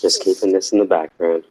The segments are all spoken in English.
Just keeping this in the background.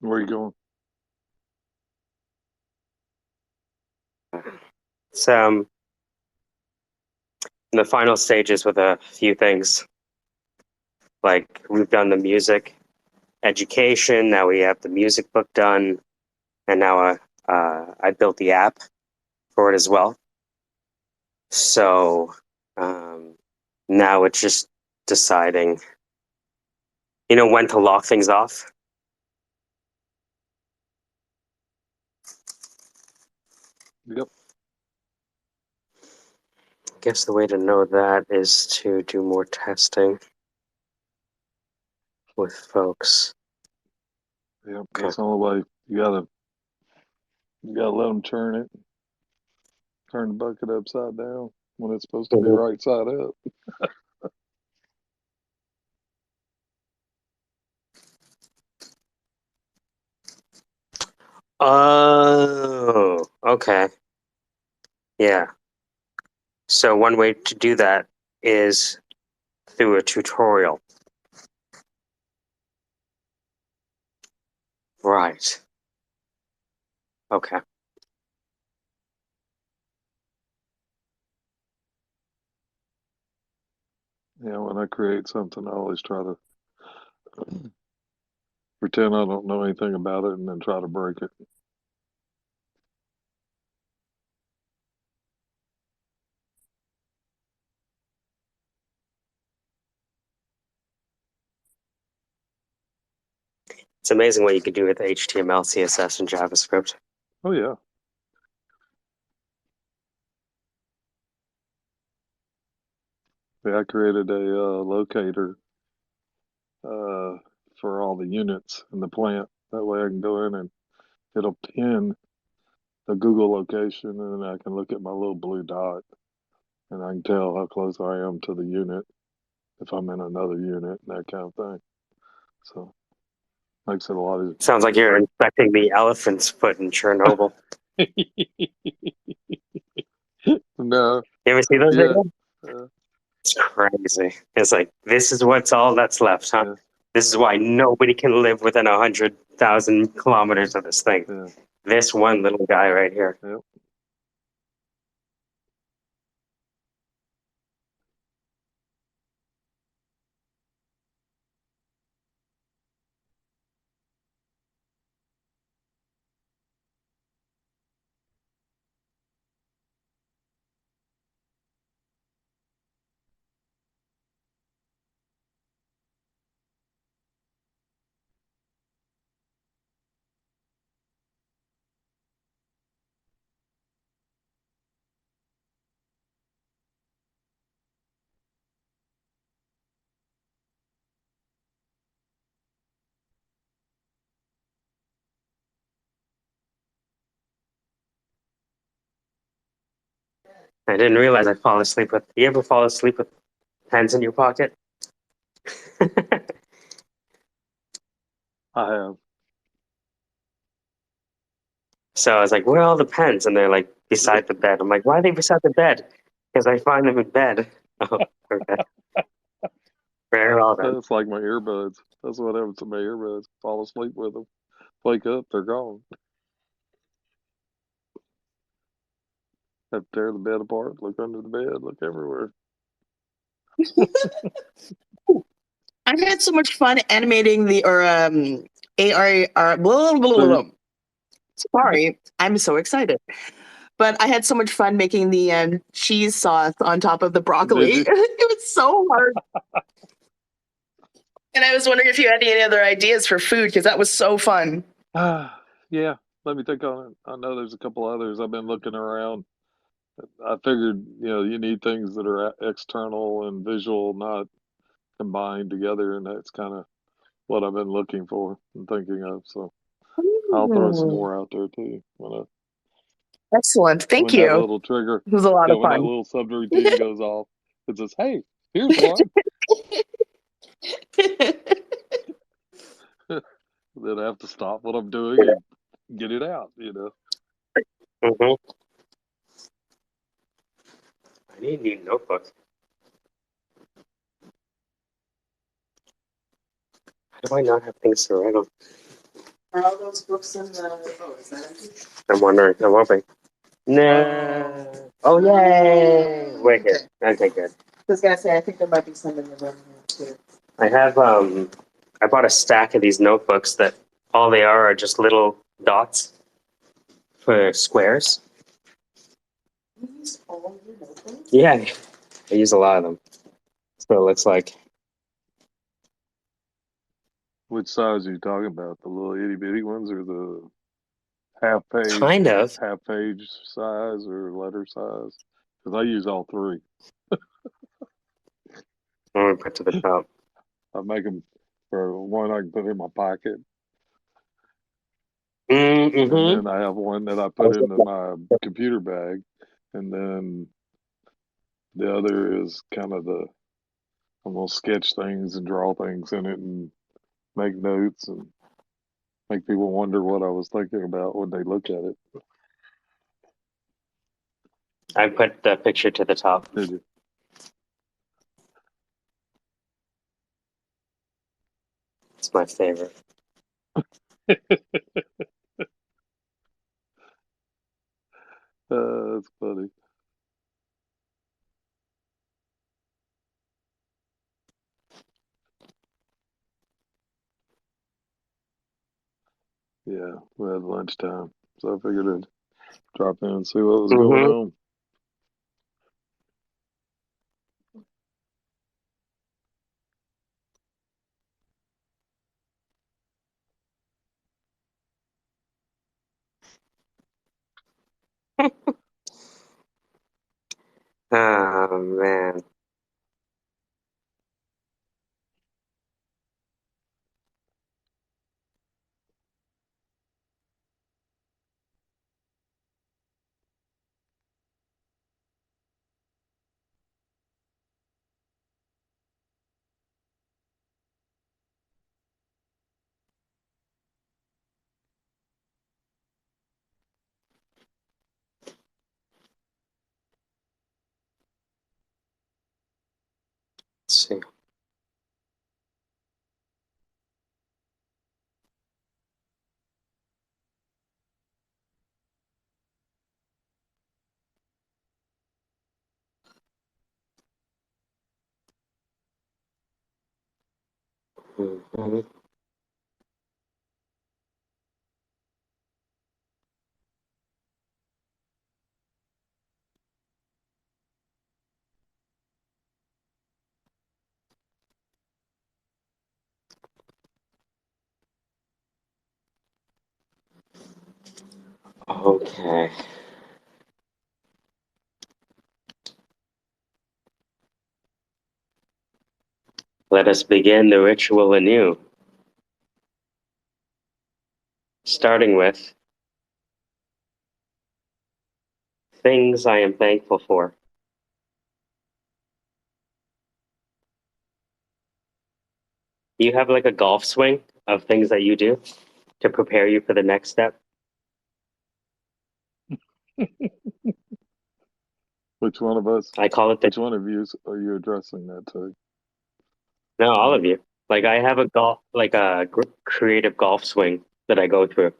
Where are you going? It's in the final stages with a few things. Like we've done the music education, now we have the music book done, and now I built the app for it as well. So now it's just deciding, when to lock things off. Yep. I guess the way to know that is to do more testing with folks. Yep. Okay. That's the only way. You gotta let them turn it. Turn the bucket upside down when it's supposed to be Mhm. right side up. Oh, okay. Yeah. So one way to do that is through a tutorial. Right. Okay. Yeah, when I create something, I always try to pretend I don't know anything about it and then try to break it. It's amazing what you can do with HTML, CSS, and JavaScript. Oh yeah. Yeah, I created a locator for all the units in the plant. That way I can go in and it'll pin the Google location and then I can look at my little blue dot and I can tell how close I am to the unit if I'm in another unit and that kind of thing. So makes it a lot Sounds like you're inspecting the elephant's foot in Chernobyl. easier. No, You ever see those yeah, videos? It's crazy. It's like, this is what's all that's left, huh? yeah, This is why nobody can live within 100,000 kilometers of this thing. yeah, This one little guy right here. yep. I didn't realize I'd fall asleep with. You ever fall asleep with pens in your pocket? I have. So I was like, where are all the pens? And they're like, beside the bed. I'm like, why are they beside the bed? Because I find them in bed. Oh, okay. Very well then. That's like my earbuds. That's what happens to my earbuds. Fall asleep with them. Wake up, they're gone. Have to tear the bed apart, look under the bed, look everywhere. I've had so much fun animating the or AR. Blah, blah, blah, See, blah. Sorry, I'm so excited. But I had so much fun making the cheese sauce on top of the broccoli. did you? It was so hard. And I was wondering if you had any other ideas for food because that was so fun. Yeah, let me think on it. I know there's a couple others. I've been looking around. I figured, you need things that are external and visual, not combined together, and that's kind of what I've been looking for and thinking of. So I'll throw some Mm, more out there too excellent. Thank when that you. little trigger, It was a lot of when that fun. little subroutine goes off. It says, "Hey, here's one." Then I have to stop what I'm doing and get it out. Mm-hmm. I need a new notebook. How do I not have things to write on? Are all those books in the? Oh, is that empty? I'm wondering. I'm hoping. No. Oh, yay! Wicked. Okay, good. I was gonna say I think there might be some in the room here too. I have, I bought a stack of these notebooks that all they are just little dots for squares. You use all your notebooks? Yeah, I use a lot of them. That's what it looks like. Which size are you talking about? The little itty bitty ones or the half page, Kind of. half page size or letter size? Because I use all three. I'm going to put to the top. I make them for one I can put in my pocket, and Mm-hmm. then I have one that I put into my computer bag, and then the other is kind of the I'm gonna sketch things and draw things in it and make notes and make people wonder what I was thinking about when they look at it. I put the picture to the top. Did you? It's my favorite. That's funny. Yeah, we had lunchtime, so I figured I'd drop in and see what was going Mm-hmm. on. Oh, man. Let's see. Mm-hmm. Okay. Let us begin the ritual anew, starting with things I am thankful for. You have like a golf swing of things that you do to prepare you for the next step. Which one of us? I call it the Which one of you are you addressing that to? no, all of you. Like I have a golf, like a creative golf swing that I go through.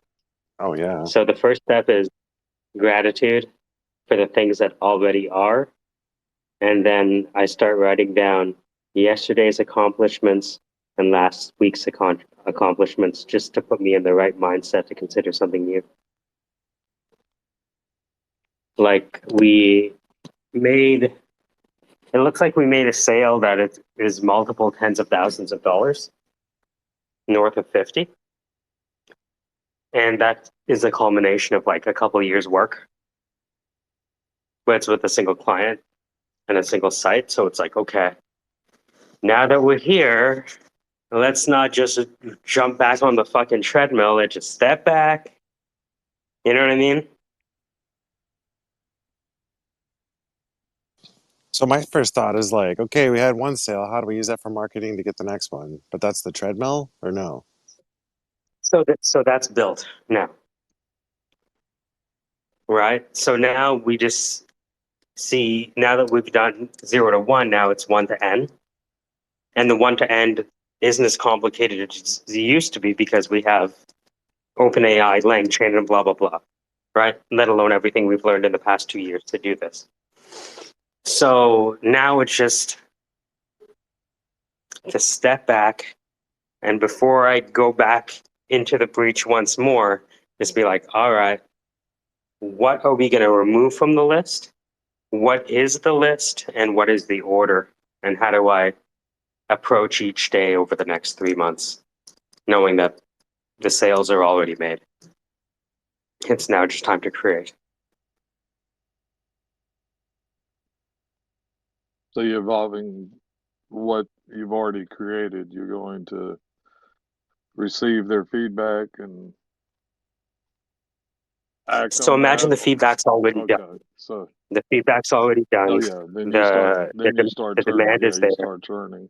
Oh yeah. So the first step is gratitude for the things that already are, and then I start writing down yesterday's accomplishments and last week's accomplishments, just to put me in the right mindset to consider something new. Like we made, it looks like we made a sale that it is multiple tens of thousands of dollars, north of 50. And that is a culmination of like a couple of years work, but it's with a single client and a single site. So it's like, okay, now that we're here, let's not just jump back on the fucking treadmill. Let's just step back. You know what I mean? So my first thought is like, okay, we had one sale. How do we use that for marketing to get the next one? But that's the treadmill, or no? So that's built now, right? So now we just see, now that we've done 0 to 1, now it's 1 to n. And the 1 to n isn't as complicated as it used to be because we have OpenAI, LangChain, and blah, blah, blah, right? Let alone everything we've learned in the past 2 years to do this. So now it's just to step back, and before I go back into the breach once more, just be like, all right, what are we going to remove from the list? What is the list, and what is the order? And how do I approach each day over the next 3 months, knowing that the sales are already made? It's now just time to create. So you're evolving what you've already created. You're going to receive their feedback and act So on imagine that. the feedback's already done. Okay, so The feedback's already done. oh yeah, then you start. Then you start The turning. demand Yeah, is you there. start turning.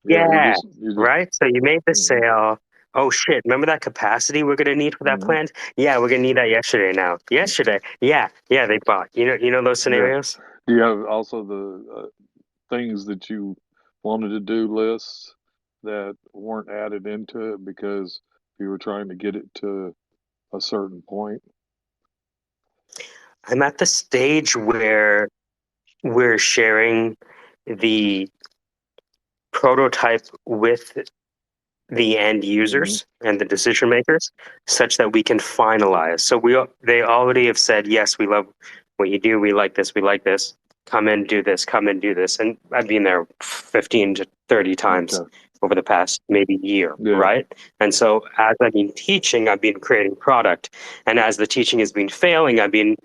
Yeah, Yeah, you just. right? So you made the Mhm, sale. Oh shit, remember that capacity we're gonna need for that mhm. plant? Yeah, we're gonna need that yesterday now. Yesterday. Yeah, they bought. You know those Yeah. scenarios? Do you have also the things that you wanted to do lists that weren't added into it because you were trying to get it to a certain point? I'm at the stage where we're sharing the prototype with the end Hmm. users and the decision makers such that we can finalize. So they already have said, yes, we love what you do. We like this. Come in, do this, come in, do this. And I've been there 15 to 30 times Okay. over the past maybe year, Yeah. right? And so as I've been teaching, I've been creating product. And as the teaching has been failing, I've been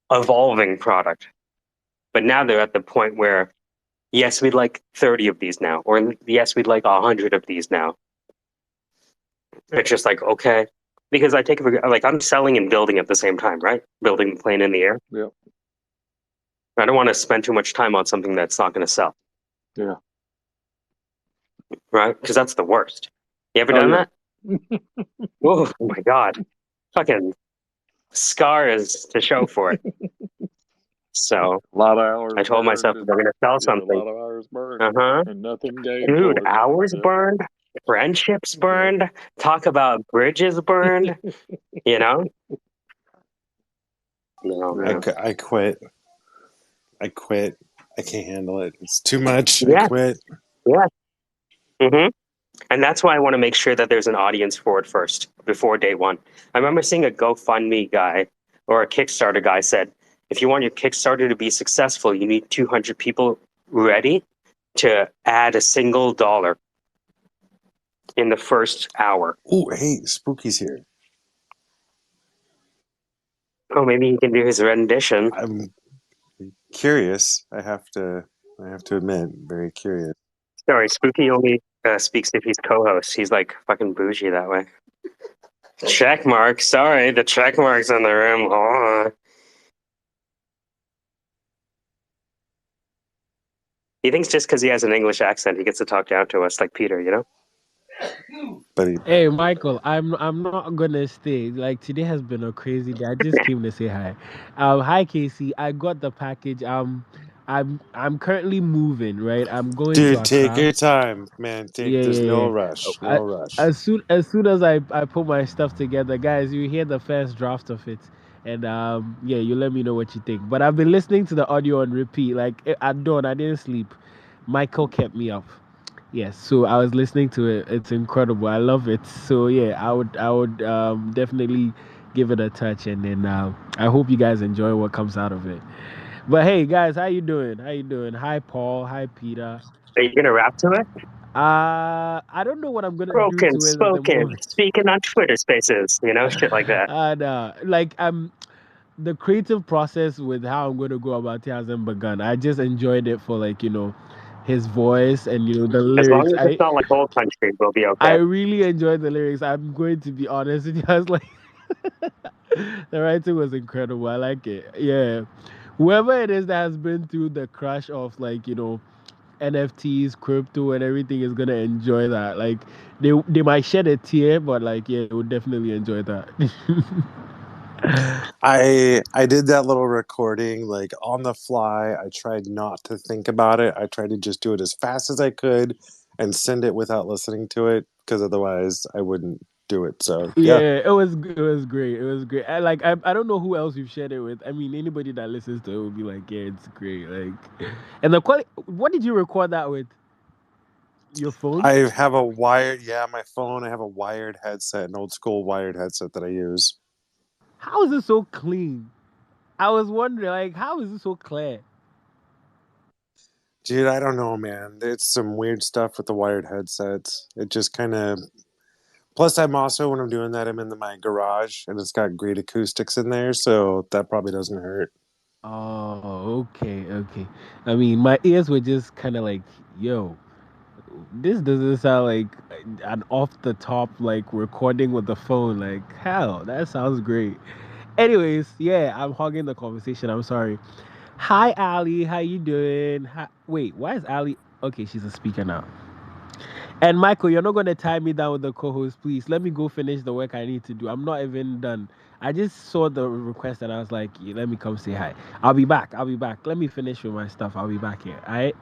evolving product. But now they're at the point where, yes, we'd like 30 of these now, or yes, we'd like 100 of these now. It's just like, okay, because I take it for, like, I'm selling and building at the same time, right? Building the plane in the air. Yeah. I don't want to spend too much time on something that's not going to sell, Yeah. right? Because that's the worst. You ever Oh done yeah. that? Oh my God. Fucking scar is to show for it. So A lot of hours I told burned myself if I'm and going to sell yeah, a something, lot of hours burned uh-huh. and nothing gained Dude, for it. hours Yeah. burned, friendships Yeah. burned, talk about bridges burned, you know? No, Yeah. man. I quit. I quit. I can't handle it. It's too much. I Yeah, quit. yeah. Mm-hmm. And that's why I want to make sure that there's an audience for it first, before day one. I remember seeing a GoFundMe guy or a Kickstarter guy said, if you want your Kickstarter to be successful, you need 200 people ready to add a single dollar in the first hour. Oh, hey, Spooky's here. Oh, maybe he can do his rendition. I'm curious. I have to admit, very curious. Sorry, Spooky only speaks if he's co-host. He's like fucking bougie that way. Check mark. Sorry, the check mark's in the room. Oh. He thinks just because he has an English accent, he gets to talk down to us like Peter, you know? But Hey Michael, I'm not gonna stay. Like today has been a crazy day. I just came to say hi. Hi Casey. I got the package. I'm currently moving. Right. I'm going to dude, take Accra. your time, man. Yeah, There's yeah, no yeah. Oh, rush. No rush. As soon as I put my stuff together, guys, you hear the first draft of it, and yeah, you let me know what you think. But I've been listening to the audio on repeat. Like at dawn, I didn't sleep. Michael kept me up. Yes, so I was listening to it. It's incredible. I love it. So yeah, I would definitely give it a touch, and then I hope you guys enjoy what comes out of it. But hey, guys, how you doing? How you doing? Hi, Paul. Hi, Peter. Are you gonna rap to it? I don't know what I'm gonna do Broken, to it at the spoken, moment. speaking on Twitter spaces, you know, shit like that. And like the creative process with how I'm gonna go about it hasn't begun. I just enjoyed it for like his voice and the As long lyrics. as it's not like old country, we'll be I okay. really enjoyed the lyrics. I'm going to be honest with you. I was like, the writing was incredible. I like it. Yeah, whoever it is that has been through the crush of like NFTs, crypto, and everything is gonna enjoy that. Like they might shed a tear, but like yeah, they would definitely enjoy that. I did that little recording like on the fly. I tried not to think about it. I tried to just do it as fast as I could and send it without listening to it because otherwise I wouldn't do it. So Yeah, yeah, it was great. It was great. I don't know who else you've shared it with. I mean, anybody that listens to it will be like, yeah, it's great. Like, and the quality. What did you record that with? Your phone? I have a wired. Yeah, my phone. I have a wired headset, an old school wired headset that I use. How is it so clean? I was wondering, like, how is it so clear? Dude, I don't know, man. It's some weird stuff with the wired headsets. It just kind of. Plus, I'm also when I'm doing that, I'm in my garage, and it's got great acoustics in there, so that probably doesn't hurt. Oh, okay, okay. I mean, my ears were just kind of like, yo, this doesn't sound like an off the top like recording with the phone. Like, hell, that sounds great. Anyways, yeah, I'm hogging the conversation. I'm sorry. Hi, Ali. How you doing? Hi. Wait, why is Ali? Okay, she's a speaker now. And Michael, you're not going to tie me down with the co-host, please. Let me go finish the work I need to do. I'm not even done. I just saw the request and I was like, yeah, let me come say hi. I'll be back. I'll be back. Let me finish with my stuff. I'll be back here. All right.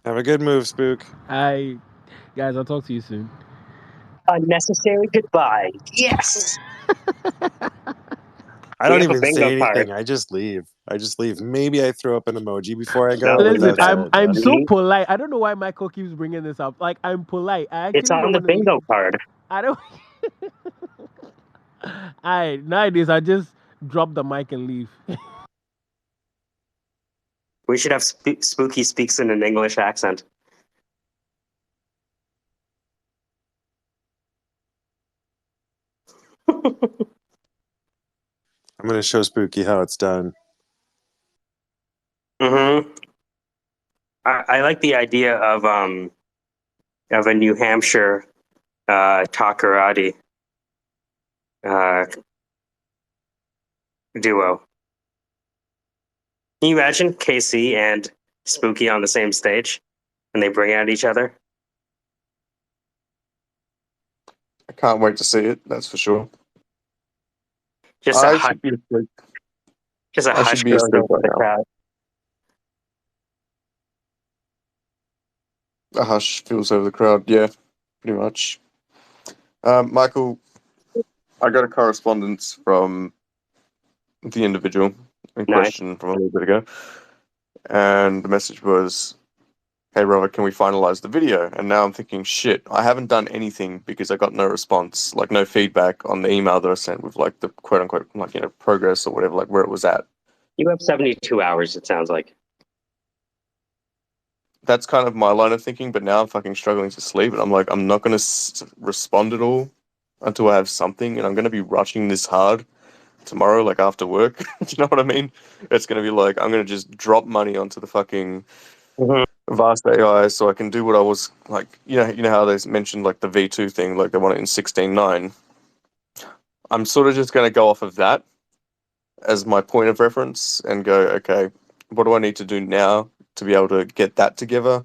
Have a good move, Spook. Hi, guys. I'll talk to you soon. Unnecessary goodbye. Yes. I We don't have a even bingo say card. anything. I just leave. I just leave. Maybe I throw up an emoji before I No, go, but don't do Listen, that's that. it, I'm man. so Me, polite. I don't know why Michael keeps bringing this up. Like, I'm polite. I it's actually don't on the want to bingo leave. card. I don't. Alright, nowadays I just drop the mic and leave. We should have Spooky speaks in an English accent. I'm gonna show Spooky how it's done. Mm-hmm. I like the idea of a New Hampshire Takarati uh, duo. Can you imagine KC and Spooky on the same stage and they bring out each other? I can't wait to see it. That's for sure. Just a I hush, should be asleep. just a I should hush be goes asleep over right the now. crowd. A hush feels over the crowd. Yeah, pretty much. Michael, I got a correspondence from the individual in Nice. question from a little bit ago, and the message was, "Hey Robert, can we finalize the video?" And now I'm thinking, shit, I haven't done anything because I got no response, like no feedback on the email that I sent with like the quote unquote like progress or whatever, like where it was at. You have 72 hours, it sounds like. That's kind of my line of thinking, but now I'm fucking struggling to sleep, and I'm like, I'm not gonna respond at all until I have something, and I'm gonna be rushing this hard tomorrow, like after work. Do you know what I mean? It's gonna be like I'm gonna just drop money onto the fucking Mhm. Vast AI so I can do what I was like. You know how they mentioned like the V2 thing, like they want it in 16.9. I'm sort of just gonna go off of that as my point of reference and go, okay, what do I need to do now to be able to get that together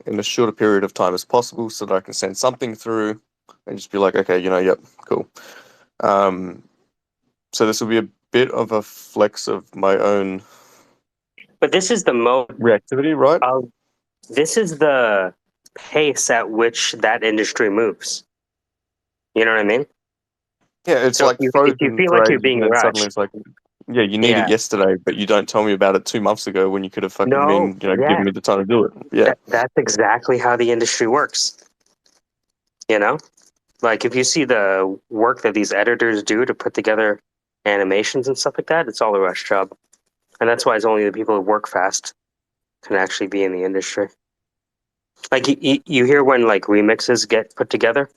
in as short a period of time as possible so that I can send something through and just be like, okay, yep, cool. So this will be a bit of a flex of my own But this is the mode reactivity, right? of this is the pace at which that industry moves. You know what I mean? Yeah, it's So like if you frozen feel for like you're ages, being and then suddenly rushed, it's like, yeah, you need yeah. it yesterday, but you don't tell me about it 2 months ago when you could have fucking No, been, yeah. giving me the time to do it. Yeah. That's exactly how the industry works. You know? Like if you see the work that these editors do to put together animations and stuff like that, it's all a rush job. And that's why it's only the people who work fast can actually be in the industry. Like you hear when like remixes get put together,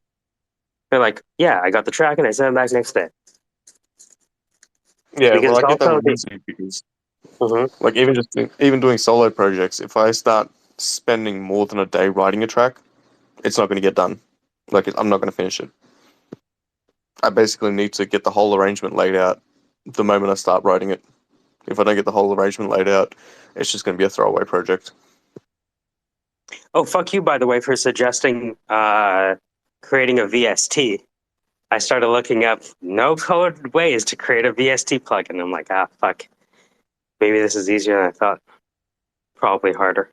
they're like, "Yeah, I got the track and I send it back next day." Yeah, Because well, it's I get that also with music because, Mhm. like, even doing solo projects, if I start spending more than a day writing a track, it's not going to get done. Like, I'm not going to finish it. I basically need to get the whole arrangement laid out the moment I start writing it. If I don't get the whole arrangement laid out, it's just going to be a throwaway project. Oh, fuck you, by the way, for suggesting creating a VST. I started looking up no code ways to create a VST plugin. I'm like, fuck. Maybe this is easier than I thought. Probably harder.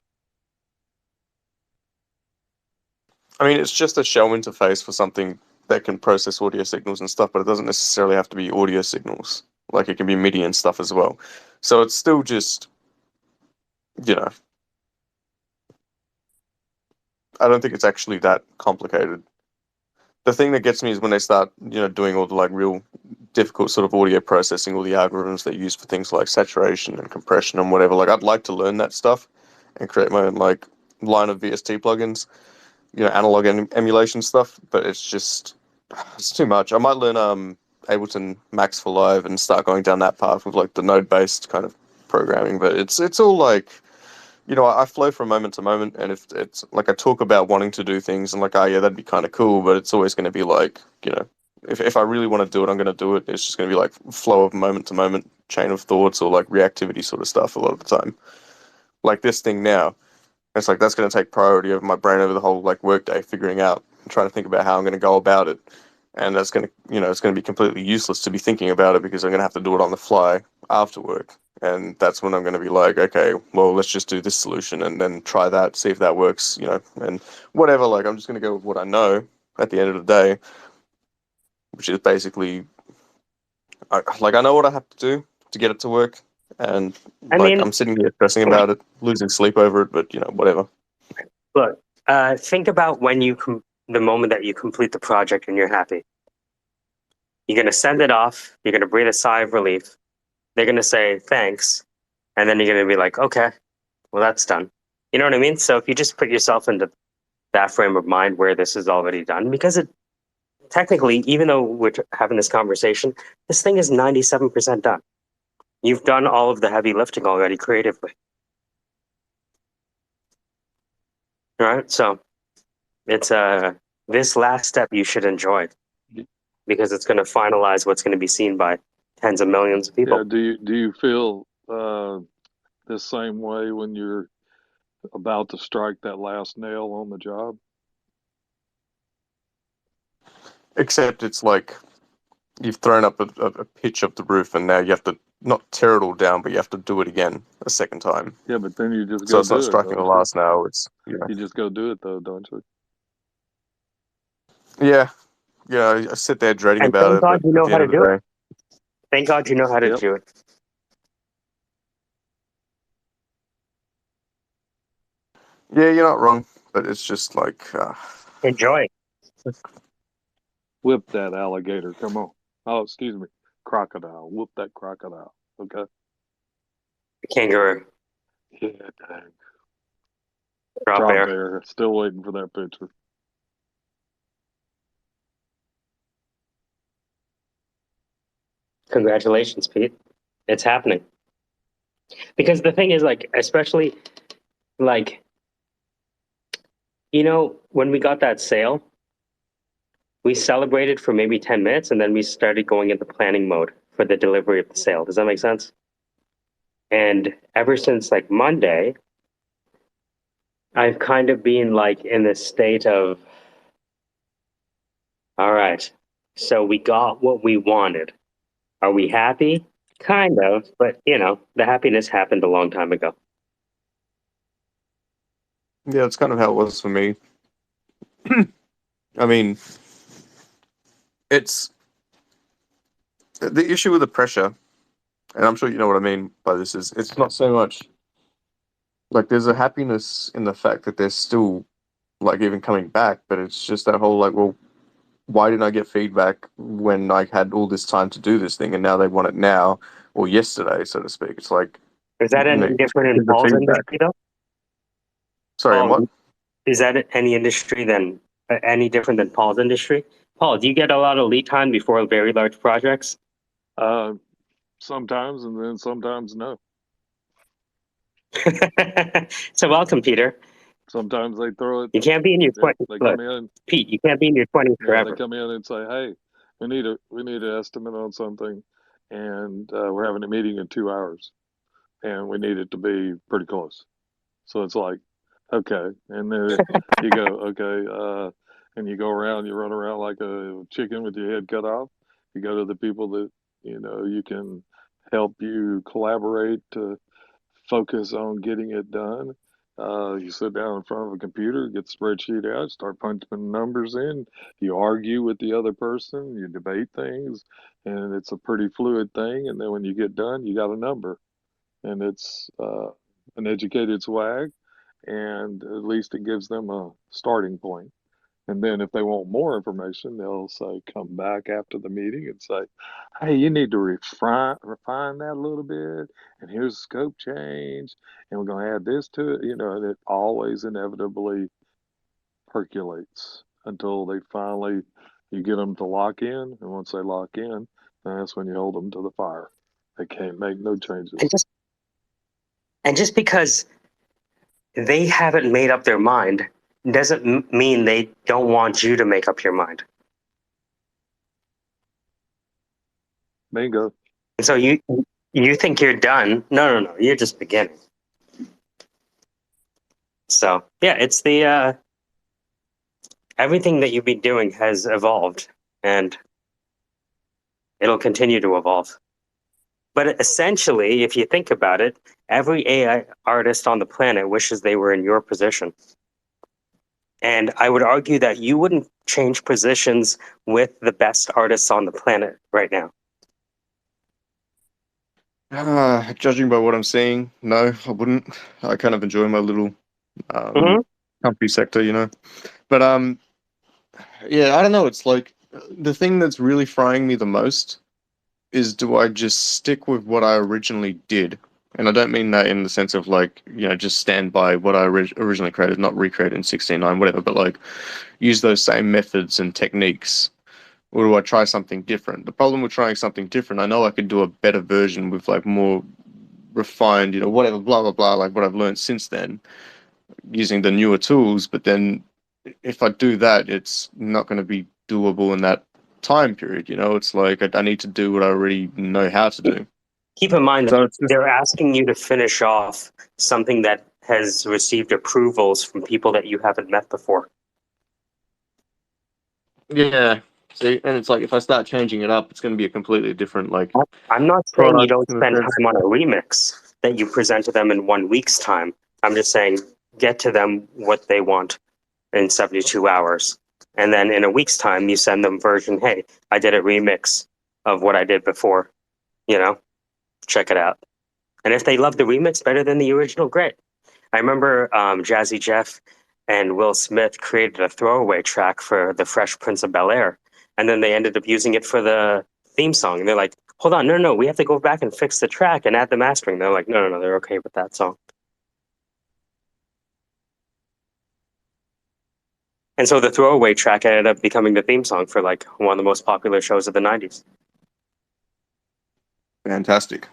I mean, it's just a shell interface for something that can process audio signals and stuff, but it doesn't necessarily have to be audio signals. Like it can be MIDI and stuff as well. So it's still just, you know, I don't think it's actually that complicated. The thing that gets me is when they start, doing all the like real difficult sort of audio processing, all the algorithms they use for things like saturation and compression and whatever. Like I'd like to learn that stuff and create my own like line of VST plugins, analog emulation stuff, but it's too much. I might learn Ableton Max for Live and start going down that path with like the node based kind of programming, but it's all like, I flow from moment to moment, and if it's like I talk about wanting to do things and like, oh yeah, that'd be kind of cool, but it's always going to be like, if I really want to do it, I'm going to do it. It's just going to be like flow of moment to moment, chain of thoughts, or like reactivity sort of stuff a lot of the time. Like this thing now, it's like that's going to take priority over my brain over the whole like workday, figuring out and trying to think about how I'm going to go about it, and that's going to, it's going to be completely useless to be thinking about it because I'm going to have to do it on the fly after work. And that's when I'm going to be like, okay, well, let's just do this solution and then try that, see if that works, and whatever. Like, I'm just going to go with what I know at the end of the day, which is basically, I know what I have to do to get it to work. And I like, mean, I'm sitting here stressing about it, losing sleep over it, but whatever. look, think about when the moment that you complete the project and you're happy. You're going to send it off. You're going to breathe a sigh of relief. They're going to say thanks. And then you're going to be like, okay, well, that's done. You know what I mean? So if you just put yourself into that frame of mind where this is already done, because it technically, even though we're having this conversation, this thing is 97% done. You've done all of the heavy lifting already creatively. All right. So it's this last step you should enjoy because it's going to finalize what's going to be seen by tens of millions of people. Yeah. Do you feel the same way when you're about to strike that last nail on the job? Except it's like you've thrown up a pitch of the roof and now you have to not tear it all down, but you have to do it again a second time. Yeah, but then you just So go it's not do it. striking the Don't you? last nail. It's You just go do it though, don't you? yeah. I sit there dreading And about thank it, God but you know at the how end to of the do day, it. Thank God you know how to Yep. do it. yeah, you're not wrong, but it's just like Enjoy. Whip that alligator. Come on. Oh, excuse me. Crocodile. Whoop that crocodile. Okay. Kangaroo. Yeah, dang. Drop Drop air. bear. Still waiting for that picture. Congratulations, Pete. It's happening. Because the thing is, like, especially, like, when we got that sale, we celebrated for maybe 10 minutes and then we started going into planning mode for the delivery of the sale. Does that make sense? And ever since like Monday, I've kind of been like in this state of, all right, so we got what we wanted. Are we happy? Kind of, but the happiness happened a long time ago. yeah, it's kind of how it was for me. I mean, it's the issue with the pressure, and I'm sure you know what I mean by this. Is it's not so much like there's a happiness in the fact that they're still like even coming back, but it's just that whole like, well, why didn't I get feedback when I had all this time to do this thing, and now they want it now or yesterday, so to speak? It's like, Is that any different in here's the Paul's feedback. industry, though? Sorry, and Paul, what? is that any industry than any different than Paul's industry? Paul, do you get a lot of lead time before very large projects? Sometimes, and then sometimes no. So welcome, Peter. Sometimes they throw it. You can't be in your 20s. They Look, come in. Pete, you can't be in your 20s Yeah, forever. they come in and say, "Hey, we need an estimate on something, and we're having a meeting in 2 hours, and we need it to be pretty close." So it's like, okay, and then you go, okay, and you go around, you run around like a chicken with your head cut off. You go to the people that you can help you collaborate to focus on getting it done. You sit down in front of a computer, get the spreadsheet out, start punching numbers in. You argue with the other person, you debate things, and it's a pretty fluid thing. And then when you get done, you got a number, and it's an educated swag, and at least it gives them a starting point. And then if they want more information, they'll say, come back after the meeting and say, hey, you need to refine that a little bit. And here's a scope change. And we're going to add this to it. And it always inevitably percolates until they finally, you get them to lock in. And once they lock in, that's when you hold them to the fire. They can't make no changes. And just because they haven't made up their mind doesn't mean they don't want you to make up your mind. Bingo. And so you think you're done. No, you're just beginning. So yeah, it's the everything that you've been doing has evolved, and it'll continue to evolve. But essentially, if you think about it, every AI artist on the planet wishes they were in your position. And I would argue that you wouldn't change positions with the best artists on the planet right now. Judging by what I'm seeing, no, I wouldn't. I kind of enjoy my little Mhm. comfy sector, But yeah, I don't know. It's like the thing that's really frying me the most is, do I just stick with what I originally did? And I don't mean that in the sense of like, just stand by what I originally created, not recreate in 16.9, whatever, but like use those same methods and techniques. Or do I try something different? The problem with trying something different, I know I could do a better version with like more refined, whatever, blah, blah, blah, like what I've learned since then using the newer tools. But then if I do that, it's not going to be doable in that time period. It's like I need to do what I already know how to do. Keep in mind So that it's just, they're asking you to finish off something that has received approvals from people that you haven't met before. yeah. See, and it's like if I start changing it up, it's going to be a completely different like I'm not saying you product don't in a spend sense. time on a remix that you present to them in 1 week's time. I'm just saying get to them what they want in 72 hours. And then in a week's time, you send them version, hey, I did a remix of what I did before. Check it out. And if they love the remix better than the original, great. I remember Jazzy Jeff and Will Smith created a throwaway track for The Fresh Prince of Bel-Air. And then they ended up using it for the theme song. And they're like, hold on, no, we have to go back and fix the track and add the mastering. They're like, no, they're okay with that song. And so the throwaway track ended up becoming the theme song for like one of the most popular shows of the 90s. Fantastic.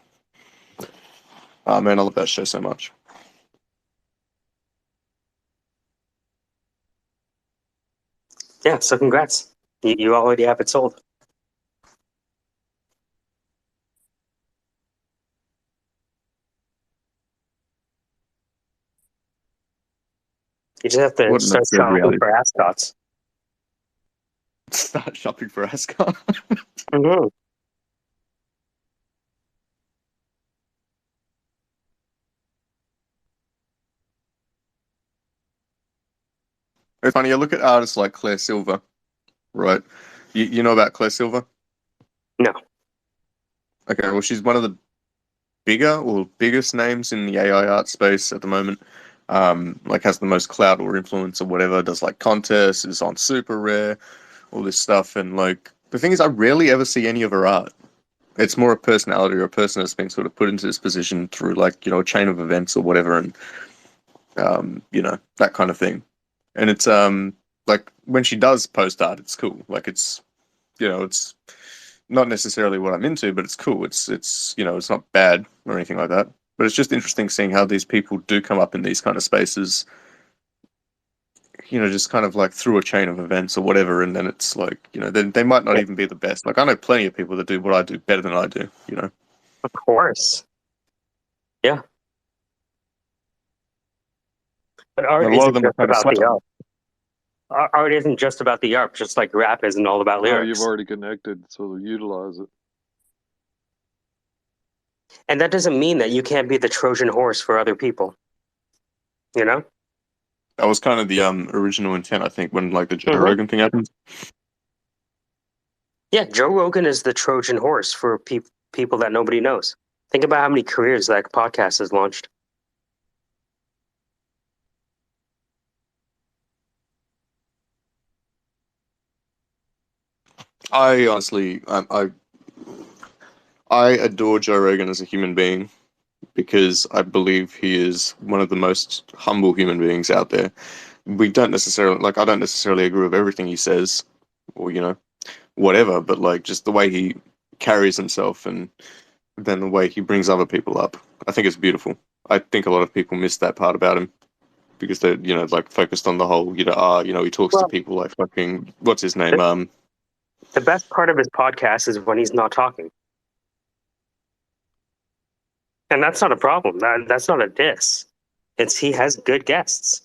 Oh man, I love that show so much. Yeah, so congrats. You already have it sold. You just have to What an start absurd shopping reality. for ascots. Start shopping for Ascot. Mm-hmm. It's funny, you look at artists like Claire Silver, right? You know about Claire Silver? No. Okay, well, she's one of the biggest names in the AI art space at the moment. Like has the most clout or influence or whatever, does like contests, is on Super Rare, all this stuff. And like, the thing is, I rarely ever see any of her art. It's more a personality or a person that's been sort of put into this position through like, a chain of events or whatever. And, that kind of thing. And it's, like when she does post art, it's cool. Like it's not necessarily what I'm into, but it's cool. It's it's not bad or anything like that. But it's just interesting seeing how these people do come up in these kind of spaces, just kind of like through a chain of events or whatever, and then it's like, they might not even be the best. Like I know plenty of people that do what I do better than I do, Of course. Yeah. But art And a lot of isn't them are just kind of about slapped the on. art. Art isn't just about the art, just like rap isn't all about No, lyrics. you've already connected, so utilize it. And that doesn't mean that you can't be the Trojan horse for other people. You know? That was kind of the original intent, I think, when like the Joe Mhm. Rogan thing happened. Yeah, Joe Rogan is the Trojan horse for people that nobody knows. Think about how many careers that podcast has launched. I honestly, I adore Joe Rogan as a human being because I believe he is one of the most humble human beings out there. We don't necessarily like. I don't necessarily agree with everything he says, or whatever. But like, just the way he carries himself, and then the way he brings other people up, I think it's beautiful. I think a lot of people miss that part about him because they're like focused on the whole he talks to Well, people like fucking what's his name the best part of his podcast is when he's not talking. And that's not a problem. That's not a diss. It's he has good guests.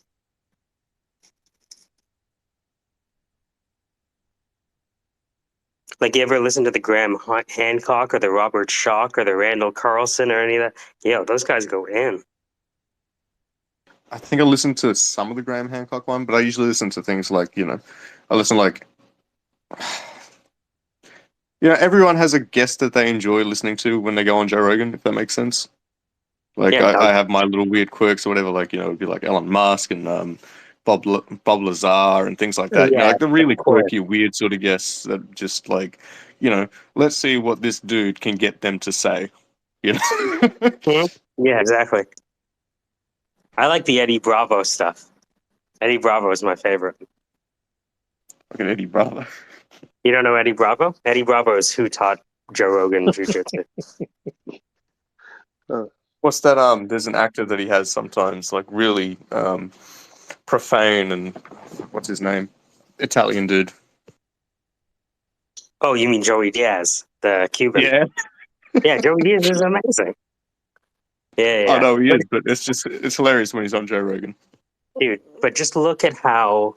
Like, you ever listen to the Graham Hancock or the Robert Schock or the Randall Carlson or any of that? Yeah, those guys go in. I think I listened to some of the Graham Hancock one, but I usually listen to things like I listen like everyone has a guest that they enjoy listening to when they go on Joe Rogan, if that makes sense. Like Yeah, I have my little weird quirks or whatever, like it'd be like Elon Musk and Bob Lazar and things like that. yeah, Like the of really course. quirky, weird sort of guests that just like, let's see what this dude can get them to say. You know? Mhm. Yeah, exactly. I like the Eddie Bravo stuff. Eddie Bravo is my favorite. Fucking Eddie Bravo. You don't know Eddie Bravo? Eddie Bravo is who taught Joe Rogan jiu-jitsu. What's that? There's an actor that he has sometimes, like really profane and what's his name? Italian dude. Oh, you mean Joey Diaz, the Cuban? Yeah. Yeah, Joey Diaz is amazing. Yeah, I yeah. know he But, is, but it's hilarious when he's on Joe Rogan. dude, but just look at how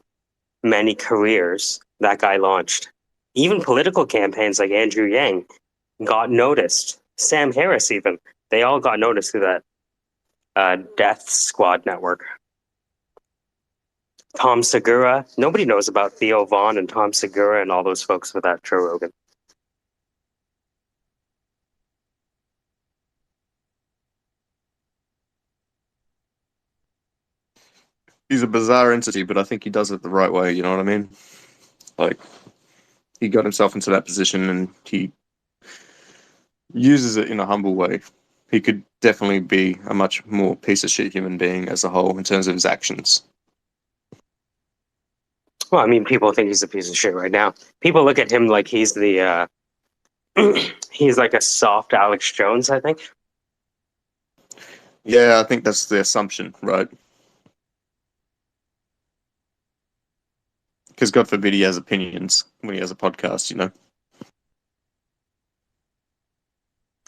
many careers that guy launched. Even political campaigns like Andrew Yang got noticed. Sam Harris, even. They all got noticed through that Death Squad network. Tom Segura. Nobody knows about Theo Vaughn and Tom Segura and all those folks without Joe Rogan. He's a bizarre entity, but I think he does it the right way. You know what I mean? Like he got himself into that position, and he uses it in a humble way. He could definitely be a much more piece of shit human being as a whole in terms of his actions. Well, I mean, people think he's a piece of shit right now. People look at him like he's the he's like a soft Alex Jones, I think. Yeah, I think that's the assumption, right? Because God forbid he has opinions when he has a podcast.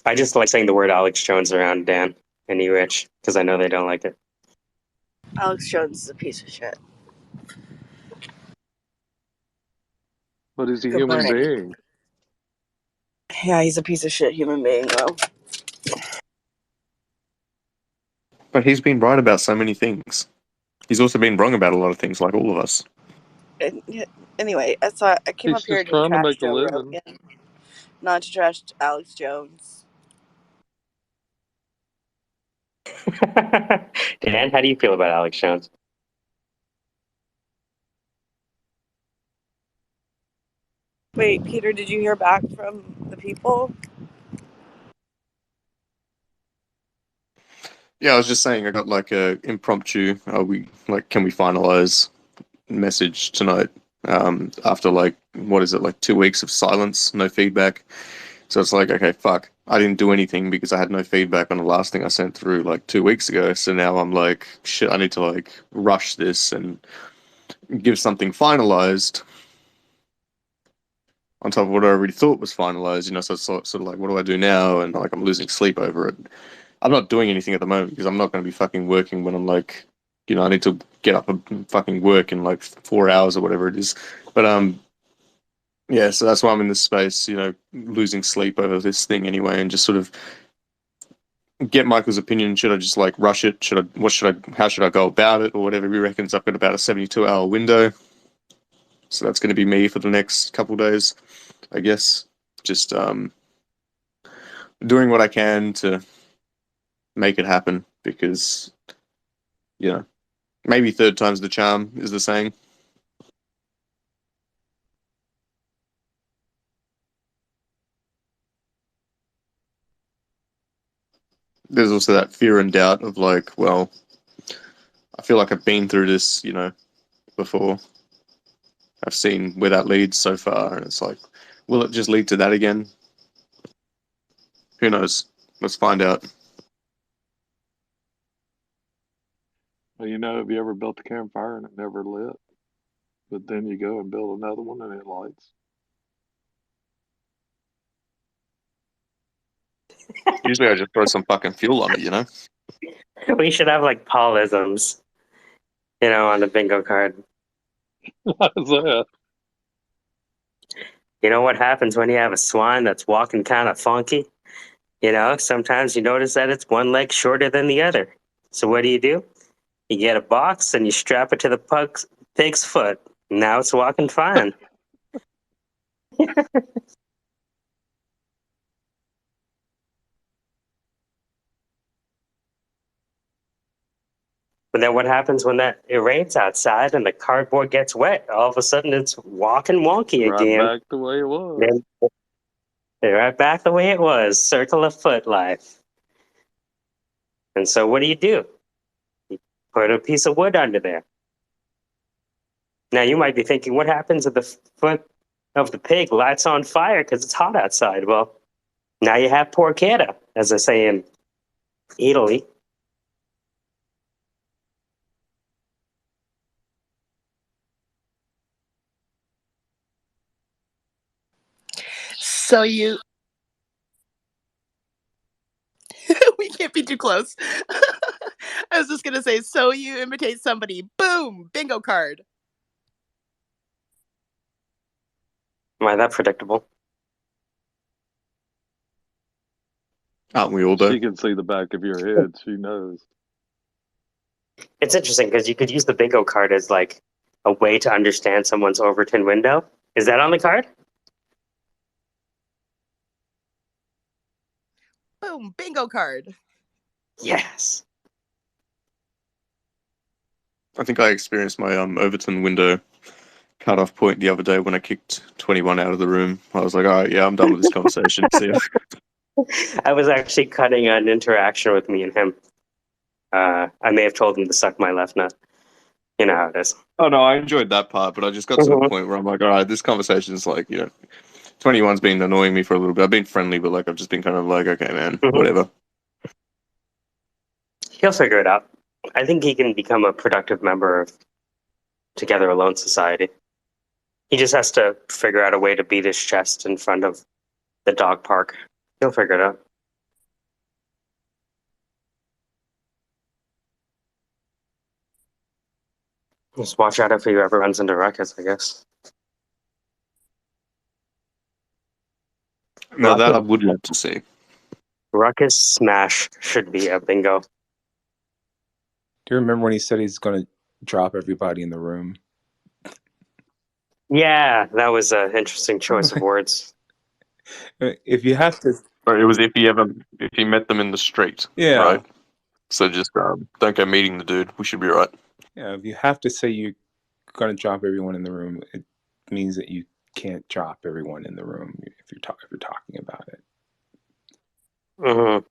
I just like saying the word Alex Jones around Dan and E Rich because I know they don't like it. Alex Jones is a piece of shit. But he's a Good human morning. being. Yeah, he's a piece of shit human being, though. But he's been right about so many things. He's also been wrong about a lot of things, like all of us. And, anyway, I came He's up here just to trying to trash make a Joe living. Rogan, not to trash Alex Jones. Dan, how do you feel about Alex Jones? Wait, Peter, did you hear back from the people? Yeah, I was just saying I got like a impromptu. Can we finalize message tonight? After like what is it, like 2 weeks of silence, no feedback. So it's like, okay, fuck. I didn't do anything because I had no feedback on the last thing I sent through like 2 weeks ago. So now I'm like, shit, I need to like rush this and give something finalized on top of what I already thought was finalized. So it's sort of like, what do I do now? And like I'm losing sleep over it. I'm not doing anything at the moment because I'm not going to be fucking working when I'm like, I need to get up and fucking work in like 4 hours or whatever it is. But yeah, so that's why I'm in this space, losing sleep over this thing anyway, and just sort of get Michael's opinion. Should I just like rush it? How should I go about it, or whatever he reckons? I've got about a 72-hour window, so that's going to be me for the next couple of days, I guess. Just doing what I can to make it happen, because maybe third time's the charm is the saying. There's also that fear and doubt of like, well, I feel like I've been through this, before. I've seen where that leads so far, and it's like, will it just lead to that again? Who knows? Let's find out. Well, have you ever built a campfire and it never lit? But then you go and build another one and it lights. Usually I just throw some fucking fuel on it, We should have like Paulisms, on the bingo card. What is that? You know what happens when you have a swine that's walking kind of funky? Sometimes you notice that it's one leg shorter than the other. So what do? You get a box and you strap it to the pig's foot. Now it's walking fine. But then what happens when it rains outside and the cardboard gets wet? All of a sudden it's walking wonky Right again. back the way it was. Then they're right back the way it was. Circle of foot life. And so what do? You put a piece of wood under there. Now you might be thinking, what happens if the foot of the pig lights on fire because it's hot outside? Well, now you have porchetta, as they say in Italy. So you we can't be too close. I was just gonna say, so you imitate somebody, boom, bingo card. Am I that predictable? Aren't we all though? She can see the back of your head. She knows. It's interesting because you could use the bingo card as like a way to understand someone's Overton window. Is that on the card? Boom, bingo card. Yes. I think I experienced my Overton window cutoff point the other day when I kicked 21 out of the room. I was like, all right, yeah, I'm done with this conversation. See ya. I was actually cutting an interaction with me and him. I may have told him to suck my left nut. You know how it is. Oh no, I enjoyed that part, but I just got to the point where I'm like, all right, this conversation is like, 21's been annoying me for a little bit. I've been friendly, but like I've just been kind of like, okay, man, whatever. He'll figure it out. I think he can become a productive member of Together Alone Society. He just has to figure out a way to beat his chest in front of the dog park. He'll figure it out. Just watch out if he ever runs into Ruckus, I guess. No, that I would love to see. Ruckus Smash should be a bingo. Do you remember when he said he's going to drop everybody in the room? Yeah, that was an interesting choice of words. If you have to... It was if he met them in the street. Yeah. Right? So just don't go meeting the dude. We should be right. Yeah, if you have to say you're going to drop everyone in the room, it means that you can't drop everyone in the room if you're talking about it. Mm-hmm.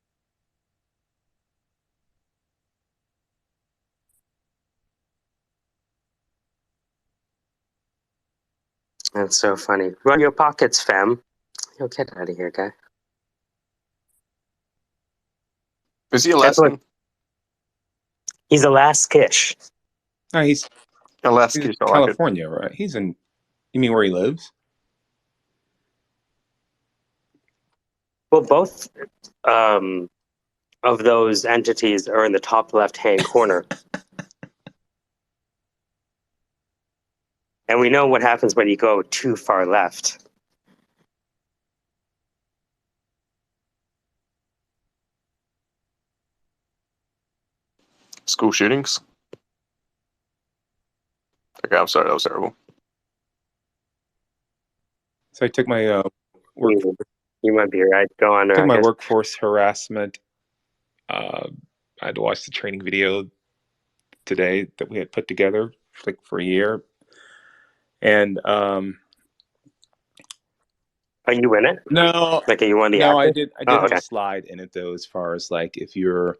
That's so funny. Run your pockets, fam. Yo, get out of here, guy. Is he Alaskan? He's Alaskish. No, he's Alaskish. in California, right? He's in... You mean where he lives? Well, both of those entities are in the top left-hand corner. And we know what happens when you go too far left. School shootings. Okay, I'm sorry, that was terrible. So I took my You might be right. Go on, took my Ruckus. workforce harassment. I had to watch the training video today that we had put together like for a year, and Are you in it? no, Like, are you one of the no, I actors? did Oh, have okay. a slide in it though, as far as like if you're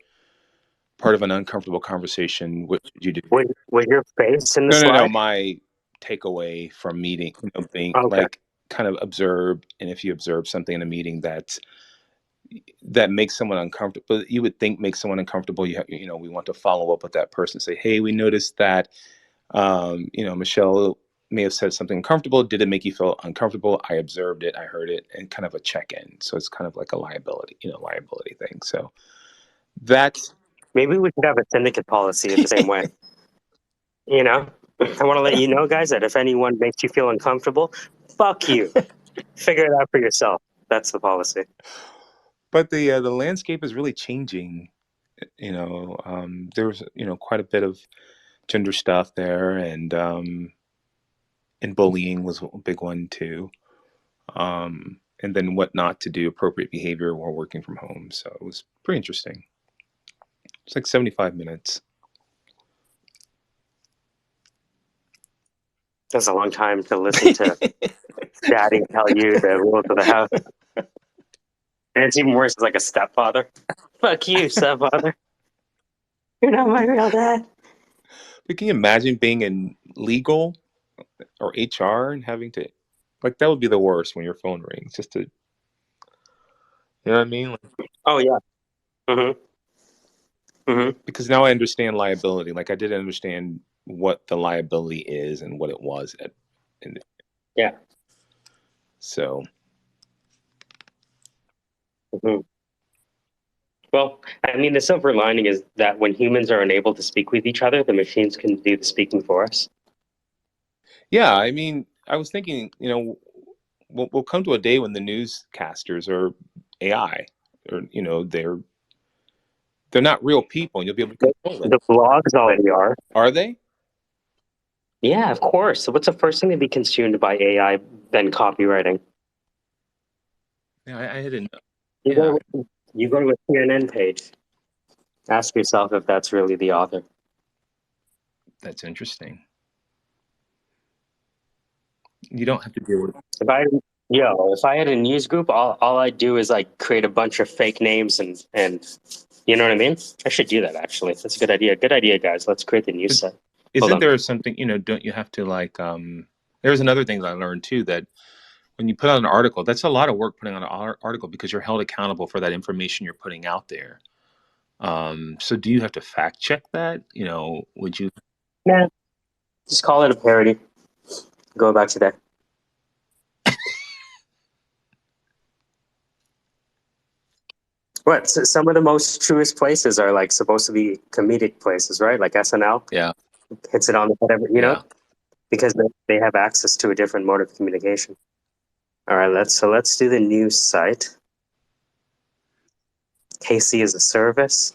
part of an uncomfortable conversation, what should you do? Was your face in the No, slide? my takeaway from meeting, being Okay. like kind of observe, and if you observe something in a meeting that makes someone uncomfortable, you would think makes someone uncomfortable, we want to follow up with that person, say, hey, we noticed that Michelle may have said something uncomfortable. Did it make you feel uncomfortable? I observed it, I heard it, and kind of a check-in. So it's kind of like a liability thing. So that's Maybe we should have a syndicate policy the same way. You know, I want to let you know, guys, that if anyone makes you feel uncomfortable, fuck you. Figure it out for yourself. That's the policy. but the landscape is really changing. There was quite a bit of gender stuff there, and bullying was a big one too. And then what not to do, appropriate behavior while working from home. So it was pretty interesting. It's like 75 minutes. That's a long time to listen to daddy tell you the rules of the house. And it's even worse, it's like a stepfather. Fuck you, stepfather. You're not my real dad. But can you imagine being in legal or HR and having to, like, that would be the worst when your phone rings, just to, you know what I mean? Like, Oh, yeah. Mm-hmm. Mm-hmm. because now I understand liability. Like, I didn't understand what the liability is and what it was. Yeah. So. Mm-hmm. Well, I mean, the silver lining is that when humans are unable to speak with each other, the machines can do the speaking for us. Yeah, I mean, I was thinking, we'll come to a day when the newscasters are AI, or they're not real people, and you'll be able to control it. The blogs already are. Are they? Yeah, of course. So what's the first thing to be consumed by AI than copywriting? Yeah, I didn't know. You go to a CNN page. Ask yourself if that's really the author. That's interesting. You don't have to deal with it. If I had a news group, all I'd do is like create a bunch of fake names and you know what I mean? I should do that actually. That's a good idea. Good idea, guys. Let's create the news site. Isn't there something, don't you have to like, there's another thing that I learned too, that when you put out an article, that's a lot of work putting out an article because you're held accountable for that information you're putting out there. So do you have to fact check that? Would you? Nah, just call it a parody. Go back to that. What? So some of the most truest places are like supposed to be comedic places, right? Like SNL. Yeah. Hits it on the head, know, because they have access to a different mode of communication. All right, let's do the news site. KC is a service.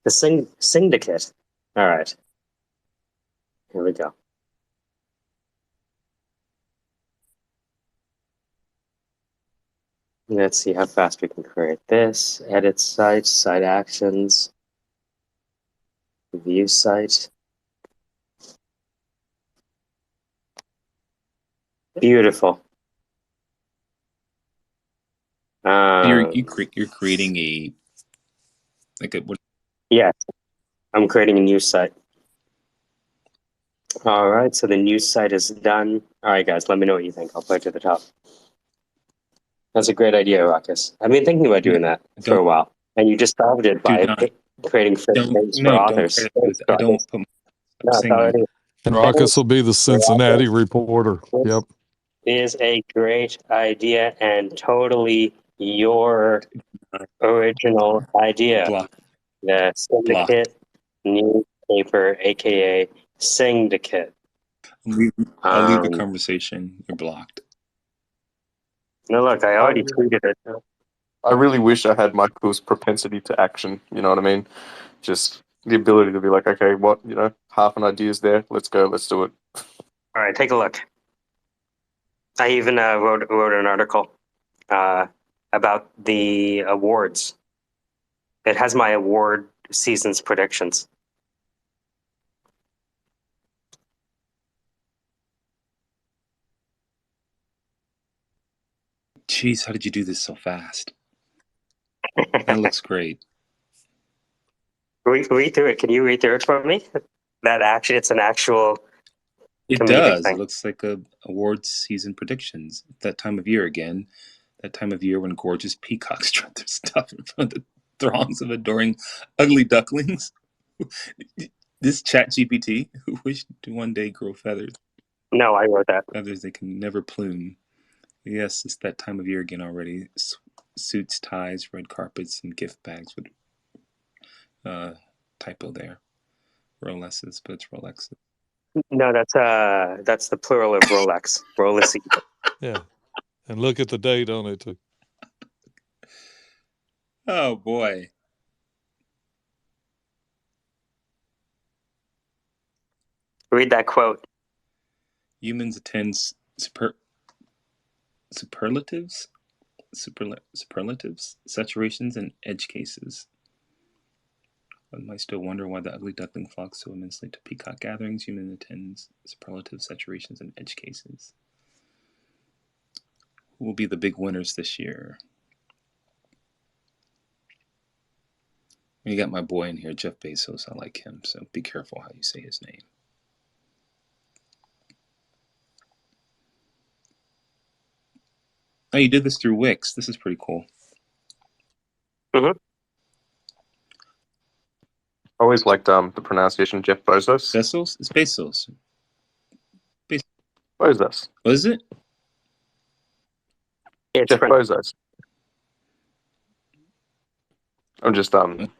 The syndicate. All right. Here we go. Let's see how fast we can create this. Edit site, site actions, view site. Beautiful. You're creating what? Yes, I'm creating a new site. All right, so the news site is done. All right, guys, let me know what you think. I'll put it to the top. That's a great idea, Ruckus. I've been thinking about doing that for a while, and you just solved it by creating fake names for authors. I don't put already. And Ruckus will be the Cincinnati reporter. Yep. Is a great idea and totally your original idea. The Syndicate newspaper, aka Syndicate. I'll leave the Um, conversation. You're blocked. no, look, I I already really, tweeted it. I really wish I had Michael's propensity to action. You know what I mean? Just the ability to be like, okay, what, half an idea's there. Let's go. Let's do it. All right, take a look. I even wrote an article about the awards. It has my award season's predictions. Jeez, how did you do this so fast? That looks great. Read through it. Can you read through it for me? It's an actual It comedic does. It thing. looks like a awards season predictions. That time of year again. That time of year when gorgeous peacocks strut their stuff in front of the throngs of adoring ugly ducklings. This chat GPT who wished to one day grow feathers. No, I wrote that. Feathers they can never plume. Yes, it's that time of year again already. Suits, ties, red carpets, and gift bags with typo there. Rolexes, but it's Rolexes. No, that's the plural of Rolex. Rolex. Yeah. And look at the date on it too. Oh boy. Read that quote. Humans attend superlatives, saturations, and edge cases. One might still wonder why the ugly duckling flocks so immensely to peacock gatherings. Human attends superlatives, saturations, and edge cases. Who will be the big winners this year? You got my boy in here, Jeff Bezos. I like him, so be careful how you say his name. Oh, you did this through Wix. This is pretty cool. Mm-hmm. I always liked the pronunciation Jeff Bezos. Bezos? It's Bezos. Bezos. What is it? It's Jeff Bezos. I'm just I'm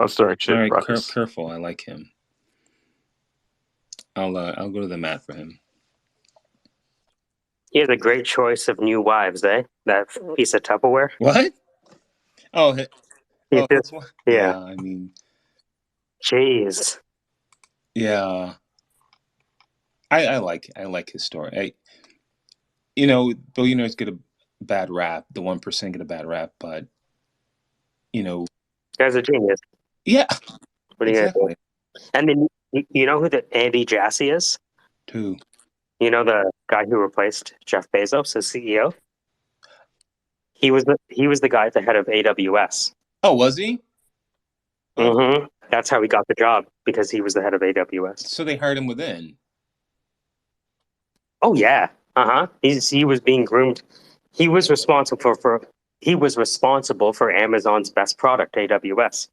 stirring shit. All right, careful. I like him. I'll go to the mat for him. He has a great choice of new wives, eh? That piece of Tupperware. What? Oh, yeah. Yeah. I mean, jeez. Yeah. I like his story. Billionaires get a bad rap. The 1% get a bad rap, but this guy's a genius. Yeah. What are you gonna do? And then you know who the Andy Jassy is? Who? You know the guy who replaced Jeff Bezos as CEO? He was the guy at the head of AWS. Oh, was he? Mm-hmm. That's how he got the job, because he was the head of AWS. So they hired him within. Oh yeah. Uh-huh. He was being groomed. He was responsible for Amazon's best product, AWS.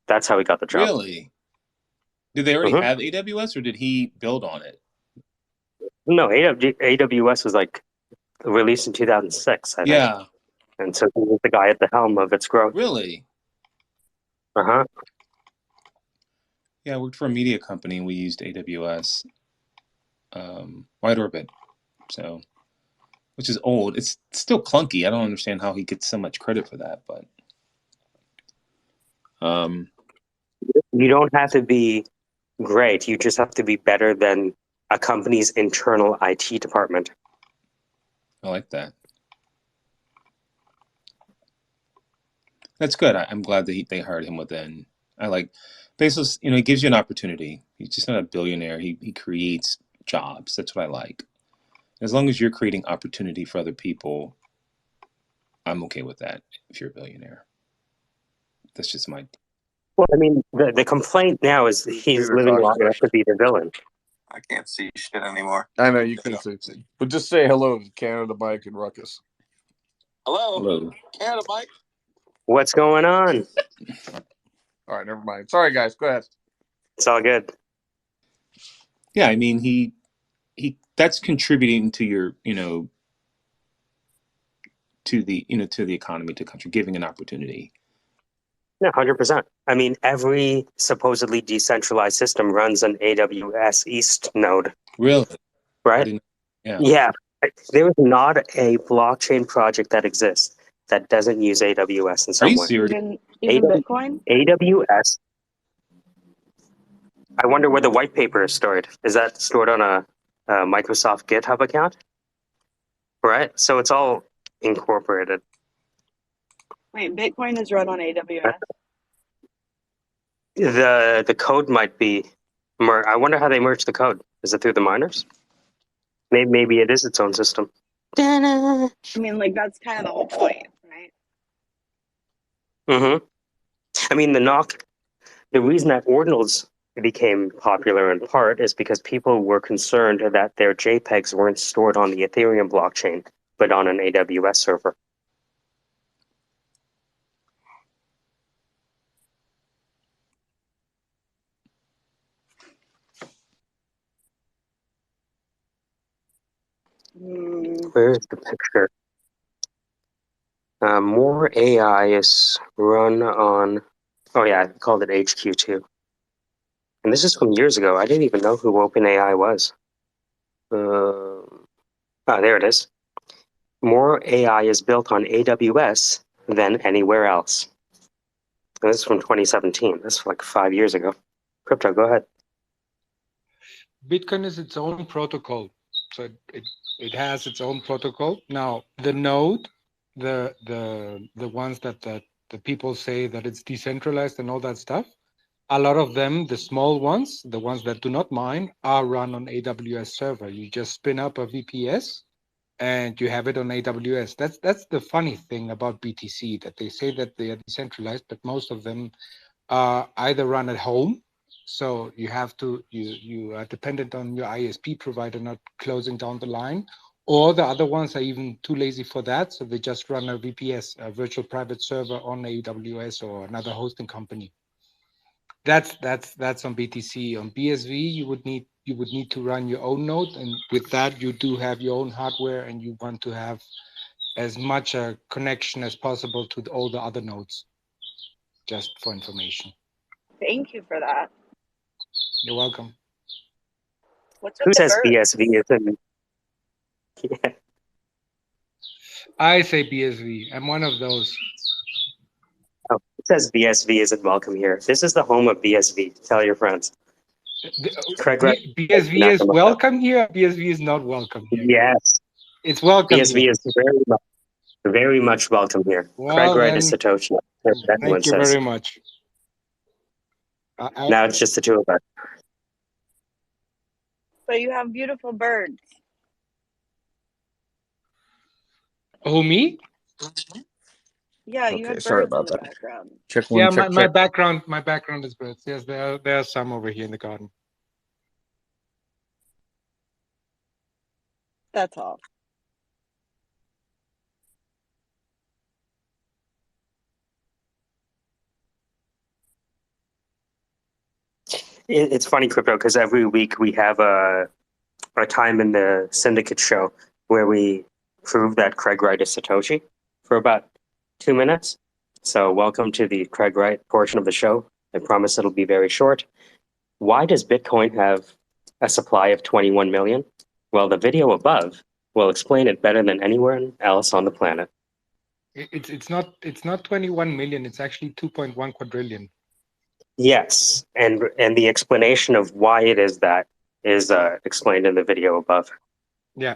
That's how he got the job. Really? Did they already have AWS, or did he build on it? No, AWS was released in 2006, I think. Yeah. And so he was the guy at the helm of its growth. Really? Uh-huh. Yeah, I worked for a media company and we used AWS, Wide Orbit, which is old. It's still clunky. I don't understand how he gets so much credit for that, but you don't have to be great. You just have to be better than a company's internal IT department. I like that. That's good. I'm glad that they hired him within. I like Bezos. He gives you an opportunity. He's just not a billionaire. He creates jobs. That's what I like. As long as you're creating opportunity for other people, I'm okay with that. If you're a billionaire, that's just my. Well, I mean, the complaint now is he's living long enough to be the villain. I can't see shit anymore. I know you can see, but just say hello to Canada Mike and Ruckus. Hello. Canada Mike. What's going on? All right, never mind. Sorry, guys. Go ahead. It's all good. Yeah, I mean, he that's contributing to your, to the economy, to the country, giving an opportunity. Yeah, 100%. I mean, every supposedly decentralized system runs an AWS East node, Really? I right? didn't. Yeah. Yeah. There is not a blockchain project that exists that doesn't use AWS in Are some you way. serious? Even Bitcoin? AWS, I wonder where the white paper is stored. Is that stored on a Microsoft GitHub account? Right? So it's all incorporated. Wait, Bitcoin is run on AWS. The code might be I wonder how they merge the code. Is it through the miners? Maybe it is its own system. I mean, like that's kind of the whole point, right? Mm-hmm. I mean, the reason that ordinals became popular in part is because people were concerned that their JPEGs weren't stored on the Ethereum blockchain, but on an AWS server. Where's the picture? More AI is run on. Oh yeah, I called it HQ2. And this is from years ago. I didn't even know who OpenAI was. There it is. More AI is built on AWS than anywhere else. And this is from 2017. This is like 5 years ago. Crypto, go ahead. Bitcoin is its own protocol, so it has its own protocol. Now the node, the ones that the people say that it's decentralized and all that stuff, a lot of them, the small ones, the ones that do not mine, are run on AWS server. You just spin up a VPS and you have it on AWS. That's the funny thing about BTC, that they say that they are decentralized, but most of them are either run at home, so you are dependent on your ISP provider not closing down the line, or the other ones are even too lazy for that, so they just run a VPS, a virtual private server, on AWS or another hosting company. That's on BTC. On BSV, you would need to run your own node, and with that, you do have your own hardware, and you want to have as much a connection as possible to all the other nodes. Just for information. Thank you for that. You're welcome. What's Who with the says bird? BSV is in? Yeah. I say BSV. I'm one of those. Oh, it says BSV isn't welcome here. This is the home of BSV. Tell your friends. Craig, BSV is welcome here. BSV is not welcome here. Yes, It's welcome BSV here. is very much welcome here. Well, Craig Wright is then, Satoshi. That's what everyone thank you says. very much. Now it's just the two of us. But you have beautiful birds. Oh, me? Yeah, you Okay, have sorry birds in about the that. background. Check one, Yeah, check, my check. background is birds. Yes, there are some over here in the garden. That's all. It's funny, Crypto, because every week we have a time in the Syndicate show where we prove that Craig Wright is Satoshi for about 2 minutes. So welcome to the Craig Wright portion of the show. I promise it'll be very short. Why does Bitcoin have a supply of 21 million? Well, the video above will explain it better than anywhere else on the planet. It's not 21 million. It's actually 2.1 quadrillion. Yes, and the explanation of why it is that is explained in the video above. Yeah.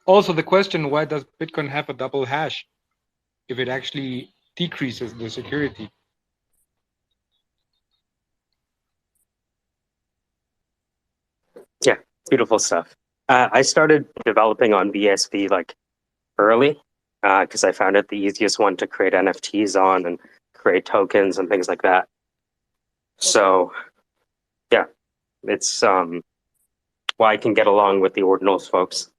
Also, the question, why does Bitcoin have a double hash if it actually decreases the security? Yeah, beautiful stuff. I started developing on BSV like early because I found it the easiest one to create NFTs on and create tokens and things like that. So, yeah, it's why I can get along with the ordinals folks.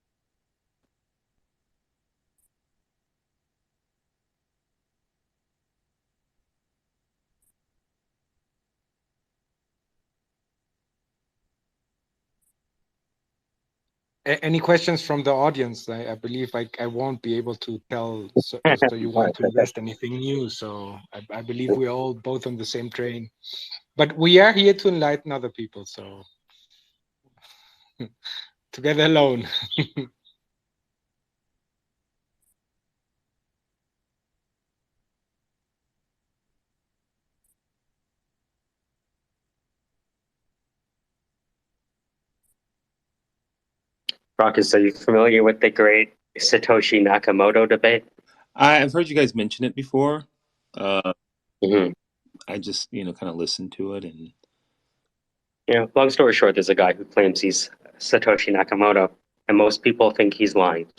Any questions from the audience? I believe I won't be able to tell, so you want to invest anything new. So I believe we're all both on the same train. But we are here to enlighten other people. So together alone. Marcus, are you familiar with the great Satoshi Nakamoto debate? I've heard you guys mention it before. Mhm. I just, kind of listened to it, and Long story short, there's a guy who claims he's Satoshi Nakamoto, and most people think he's lying.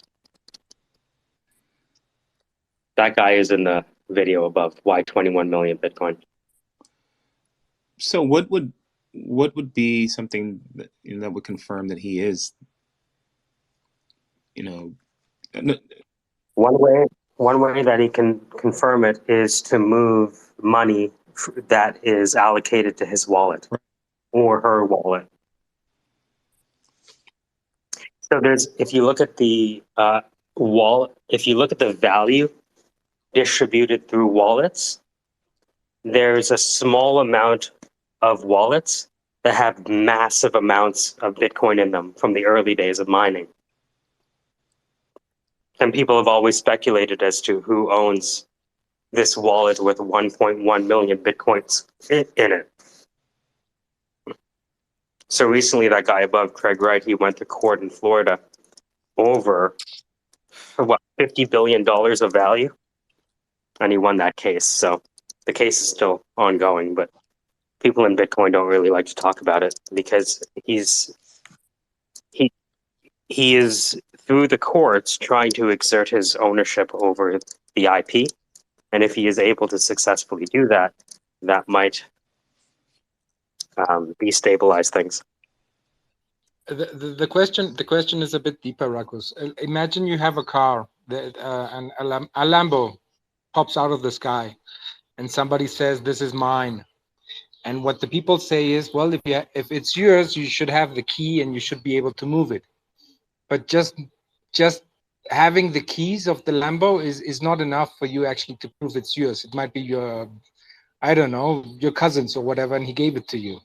That guy is in the video above. Why 21 million Bitcoin? so what would be something that, that would confirm that he is, n- One way that he can confirm it is to move money that is allocated to his wallet or her wallet. So if you look at the if you look at the value distributed through wallets, there's a small amount of wallets that have massive amounts of Bitcoin in them from the early days of mining. And people have always speculated as to who owns this wallet with 1.1 million Bitcoins in it. So recently, that guy above, Craig Wright, he went to court in Florida over, $50 billion of value, and he won that case. So the case is still ongoing, but people in Bitcoin don't really like to talk about it because he is through the courts trying to exert his ownership over the IP, and if he is able to successfully do that, that might destabilize things. The question is a bit deeper, Rakus. Imagine you have a car that a Lambo pops out of the sky, and somebody says, "This is mine." And what the people say is, "Well, if it's yours, you should have the key and you should be able to move it." But just having the keys of the Lambo is not enough for you actually to prove it's yours. It might be your, I don't know, your cousin's or whatever, and he gave it to you.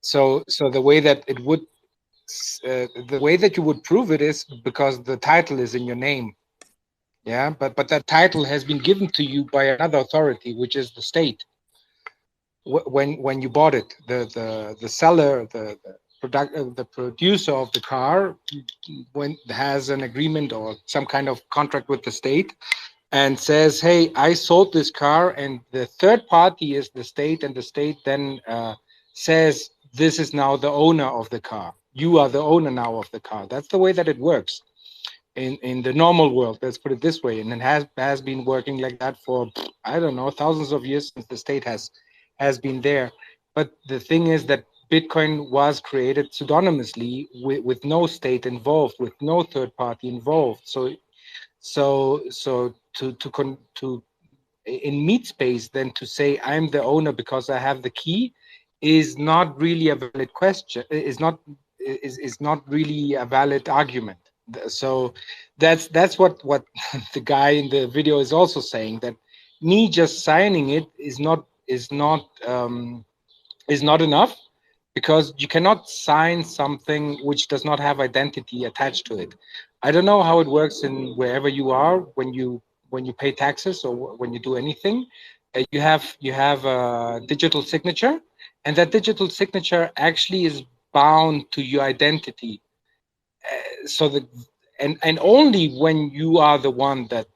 So the way that it would, the way that you would prove it is because the title is in your name. Yeah, but that title has been given to you by another authority, which is the state. When you bought it, the seller, the producer of the car, has an agreement or some kind of contract with the state, and says, "Hey, I sold this car," and the third party is the state, and the state then says, "This is now the owner of the car. You are the owner now of the car." That's the way that it works in the normal world. Let's put it this way, and it has been working like that for, I don't know, thousands of years since the state has been there. But the thing is that Bitcoin was created pseudonymously with no state involved, with no third party involved. So to in meat space, then to say I'm the owner because I have the key is not really a valid question. Is not really a valid argument. So that's what the guy in the video is also saying, that me just signing it is not enough, because you cannot sign something which does not have identity attached to it. I don't know how it works in wherever you are when you pay taxes or when you do anything. You have a digital signature, and that digital signature actually is bound to your identity. So that and only when you are the one that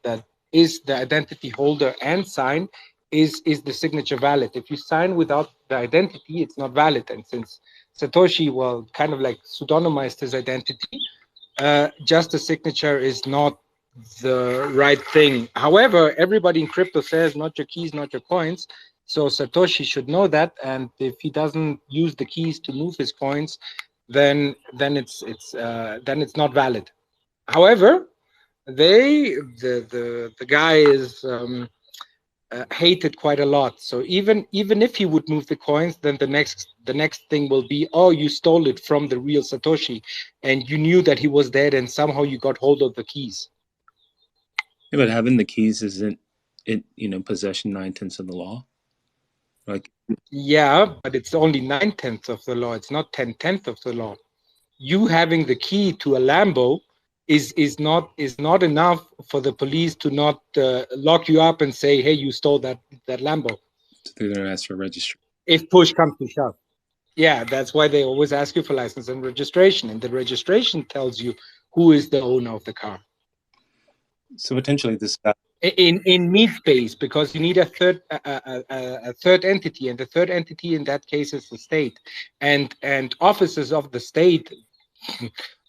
is the identity holder and sign is the signature valid. If you sign without the identity, it's not valid. And since Satoshi, well, kind of like pseudonymized his identity, just a signature is not the right thing. However, everybody in crypto says not your keys, not your coins. So Satoshi should know that, and if he doesn't use the keys to move his coins, then it's not valid. However, the guy is hated quite a lot. So even if he would move the coins, then the next thing will be, oh, you stole it from the real Satoshi, and you knew that he was dead, and somehow you got hold of the keys. Yeah, but having the keys isn't it? Possession 9/10 of the law. Like, yeah, but it's only 9/10 of the law. It's not 10/10 of the law. You having the key to a Lambo is not enough for the police to not lock you up and say, hey, you stole that Lambo. They're going to ask for registration. If push comes to shove. Yeah, that's why they always ask you for license and registration, and the registration tells you who is the owner of the car. So potentially this guy in meat space, because you need a third entity, and the third entity in that case is the state, and officers of the state,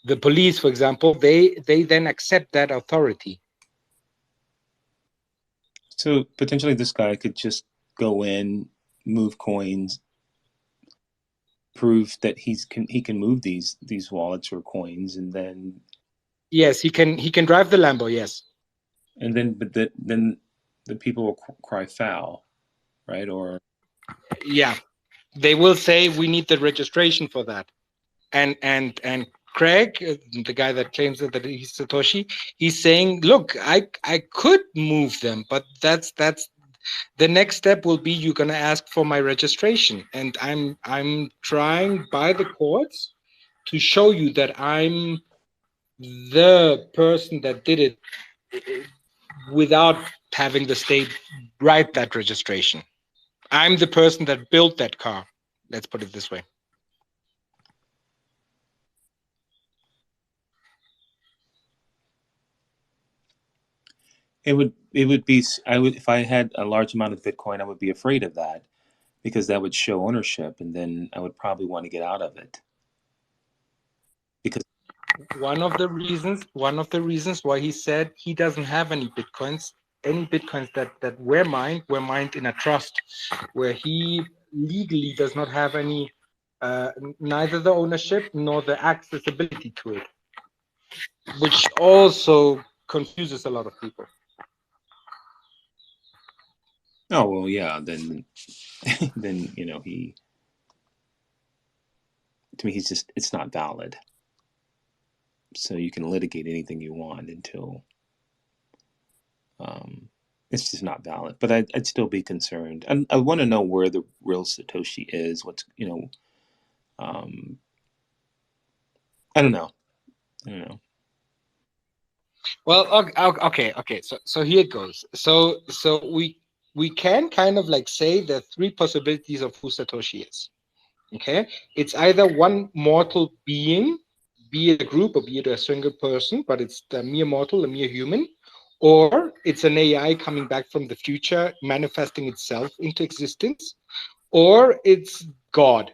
the police, for example, they then accept that authority. So potentially this guy could just go in, move coins, prove that he can move these wallets or coins, and then yes, he can drive the Lambo, yes. And then then the people will cry foul, right? Or yeah, they will say we need the registration for that, and Craig, the guy that claims that he's Satoshi, he's saying, look, I could move them, but that's the next step will be you're gonna ask for my registration, and I'm trying by the courts to show you that I'm the person that did it without having the state write that registration. I'm the person that built that car. Let's put it this way. it would be, if I had a large amount of Bitcoin, I would be afraid of that, because that would show ownership, and then I would probably want to get out of it. Because one of the reasons why he said he doesn't have any bitcoins that were mined in a trust, where he legally does not have any, neither the ownership nor the accessibility to it, which also confuses a lot of people. oh well, yeah, then he, to me, he's just, it's not valid. So you can litigate anything you want until it's just not valid. But I'd still be concerned, and I want to know where the real Satoshi is. What's I don't know. Well, okay. So here it goes. So we can kind of like say there are three possibilities of who Satoshi is. Okay, it's either one mortal being, be it a group or be it a single person, but it's a mere mortal, a mere human, or it's an AI coming back from the future, manifesting itself into existence, or it's God,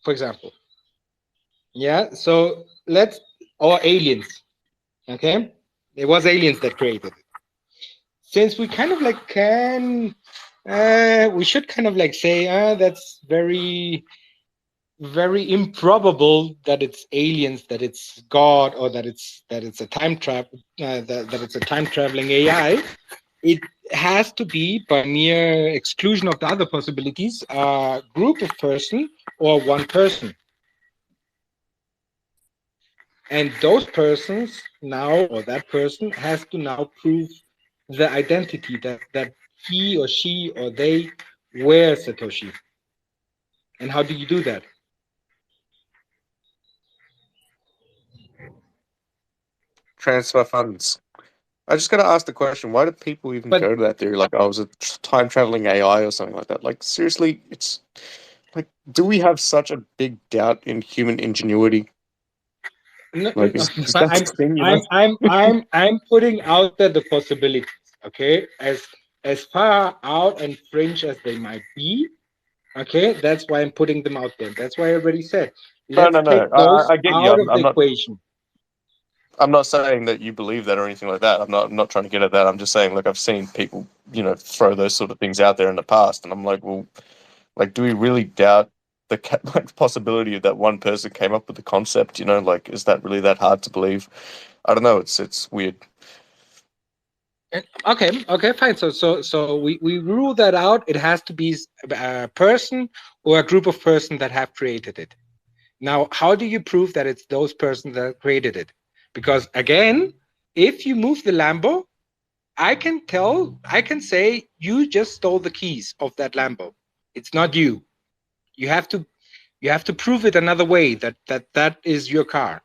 for example. Yeah, so or aliens. Okay, it was aliens that created it. Since we kind of like we should kind of like say, that's very, very improbable that it's aliens, that it's God, or that it's a time trap, that it's a time traveling AI. It has to be, by mere exclusion of the other possibilities, a group of person or one person. And those persons now, or that person, has to now prove the identity that he or she or they were Satoshi. And how do you do that? Transfer funds. I just got to ask the question: why do people even go to that theory? Like, I was a time traveling AI or something like that. Like, seriously, it's like, do we have such a big doubt in human ingenuity? No, like, no, is but that thing, you know? I'm putting out there the possibilities, okay? As far out and fringe as they might be, okay? That's why I'm putting them out there. That's why I already said, let's No. take those I get you. out of the equation. I'm not saying that you believe that or anything like that. I'm not trying to get at that. I'm just saying, like, I've seen people, throw those sort of things out there in the past, and I'm like, well, like, do we really doubt the possibility of that one person came up with the concept? Like, is that really that hard to believe? I don't know. It's weird. Okay, fine. So we rule that out. It has to be a person or a group of persons that have created it. Now, how do you prove that it's those persons that created it? Because again, if you move the Lambo, I can say you just stole the keys of that Lambo. It's not you. You have to prove it another way that is your car.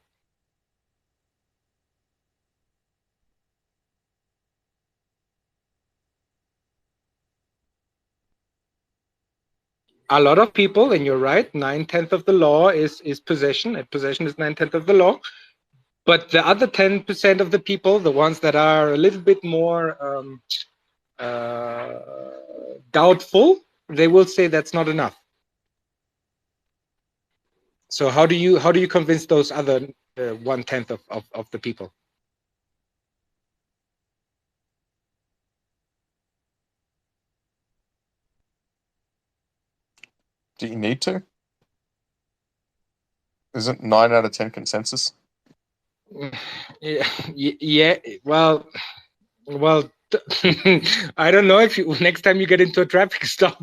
A lot of people, and you're right, 9/10 of the law is possession, and possession is 9/10 of the law. But the other 10% of the people, the ones that are a little bit more doubtful, they will say that's not enough. So how do you convince those other 1/10 of the people? Do you need to? Isn't 9 out of 10 consensus? Yeah. Well, I don't know if you next time you get into a traffic stop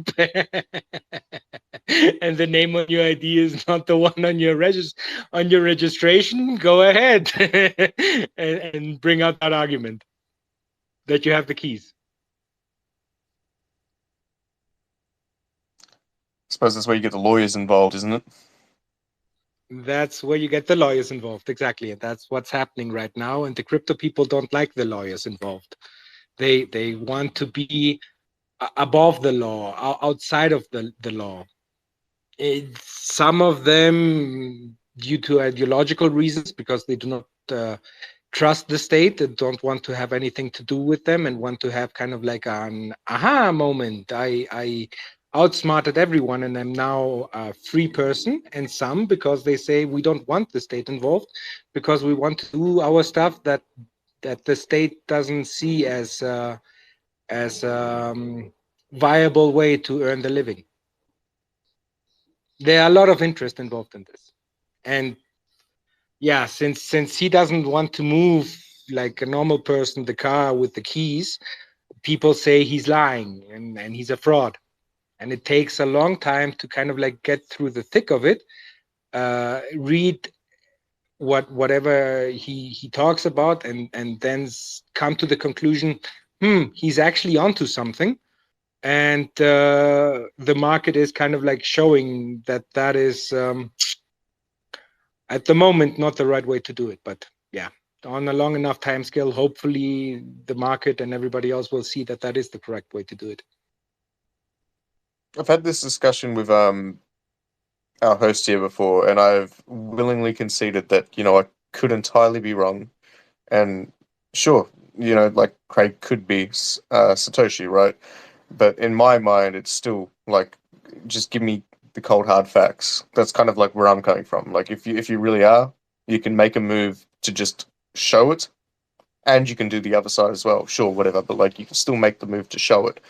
and the name on your ID is not the one on your registration, go ahead and bring out that argument that you have the keys. I suppose that's where you get the lawyers involved, isn't it? That's where you get the lawyers involved, exactly, and that's what's happening right now. And the crypto people don't like the lawyers involved. They want to be above the law, outside of the law. Some of them, due to ideological reasons, because they do not trust the state, they don't want to have anything to do with them and want to have kind of like an aha moment. I outsmarted everyone and I'm now a free person. And some because they say we don't want the state involved because we want to do our stuff that the state doesn't see as viable way to earn the living. There are a lot of interest involved in this. And yeah, since he doesn't want to move like a normal person the car with the keys, people say he's lying and he's a fraud. And it takes a long time to kind of like get through the thick of it, read whatever he talks about and then come to the conclusion, he's actually onto something. And the market is kind of like showing that is at the moment not the right way to do it. But yeah, on a long enough time scale, hopefully the market and everybody else will see that is the correct way to do it. I've had this discussion with our host here before, and I've willingly conceded that, I could entirely be wrong. And sure, like Craig could be Satoshi, right? But in my mind, it's still like, just give me the cold hard facts. That's kind of like where I'm coming from. Like if you really are, you can make a move to just show it, and you can do the other side as well. Sure, whatever, but like you can still make the move to show it.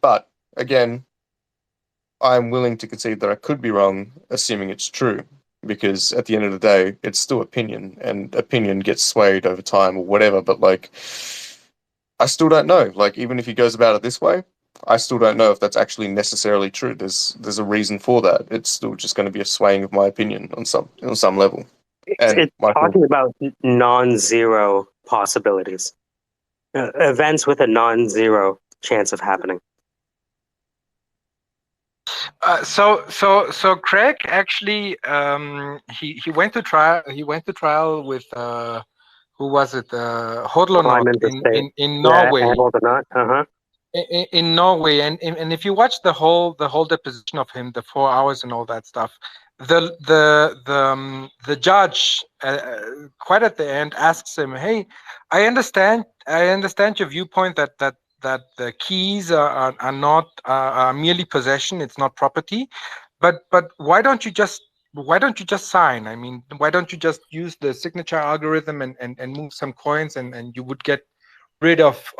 But again, I'm willing to concede that I could be wrong, assuming it's true, because at the end of the day, it's still opinion, and opinion gets swayed over time or whatever. But like, I still don't know. Like, even if he goes about it this way, I still don't know if that's actually necessarily true. There's a reason for that. It's still just going to be a swaying of my opinion on some level. It's talking about non-zero possibilities, events with a non-zero chance of happening. So Craig actually he went to trial. He went to trial with who was it? Hodlonaut in Norway. Uh-huh. In Norway, and if you watch the whole deposition of him, the 4 hours and all that stuff, the judge quite at the end asks him, "Hey, I understand your viewpoint that the keys are not merely possession; it's not property, but why don't you just sign? I mean, why don't you just use the signature algorithm and move some coins and you would get rid of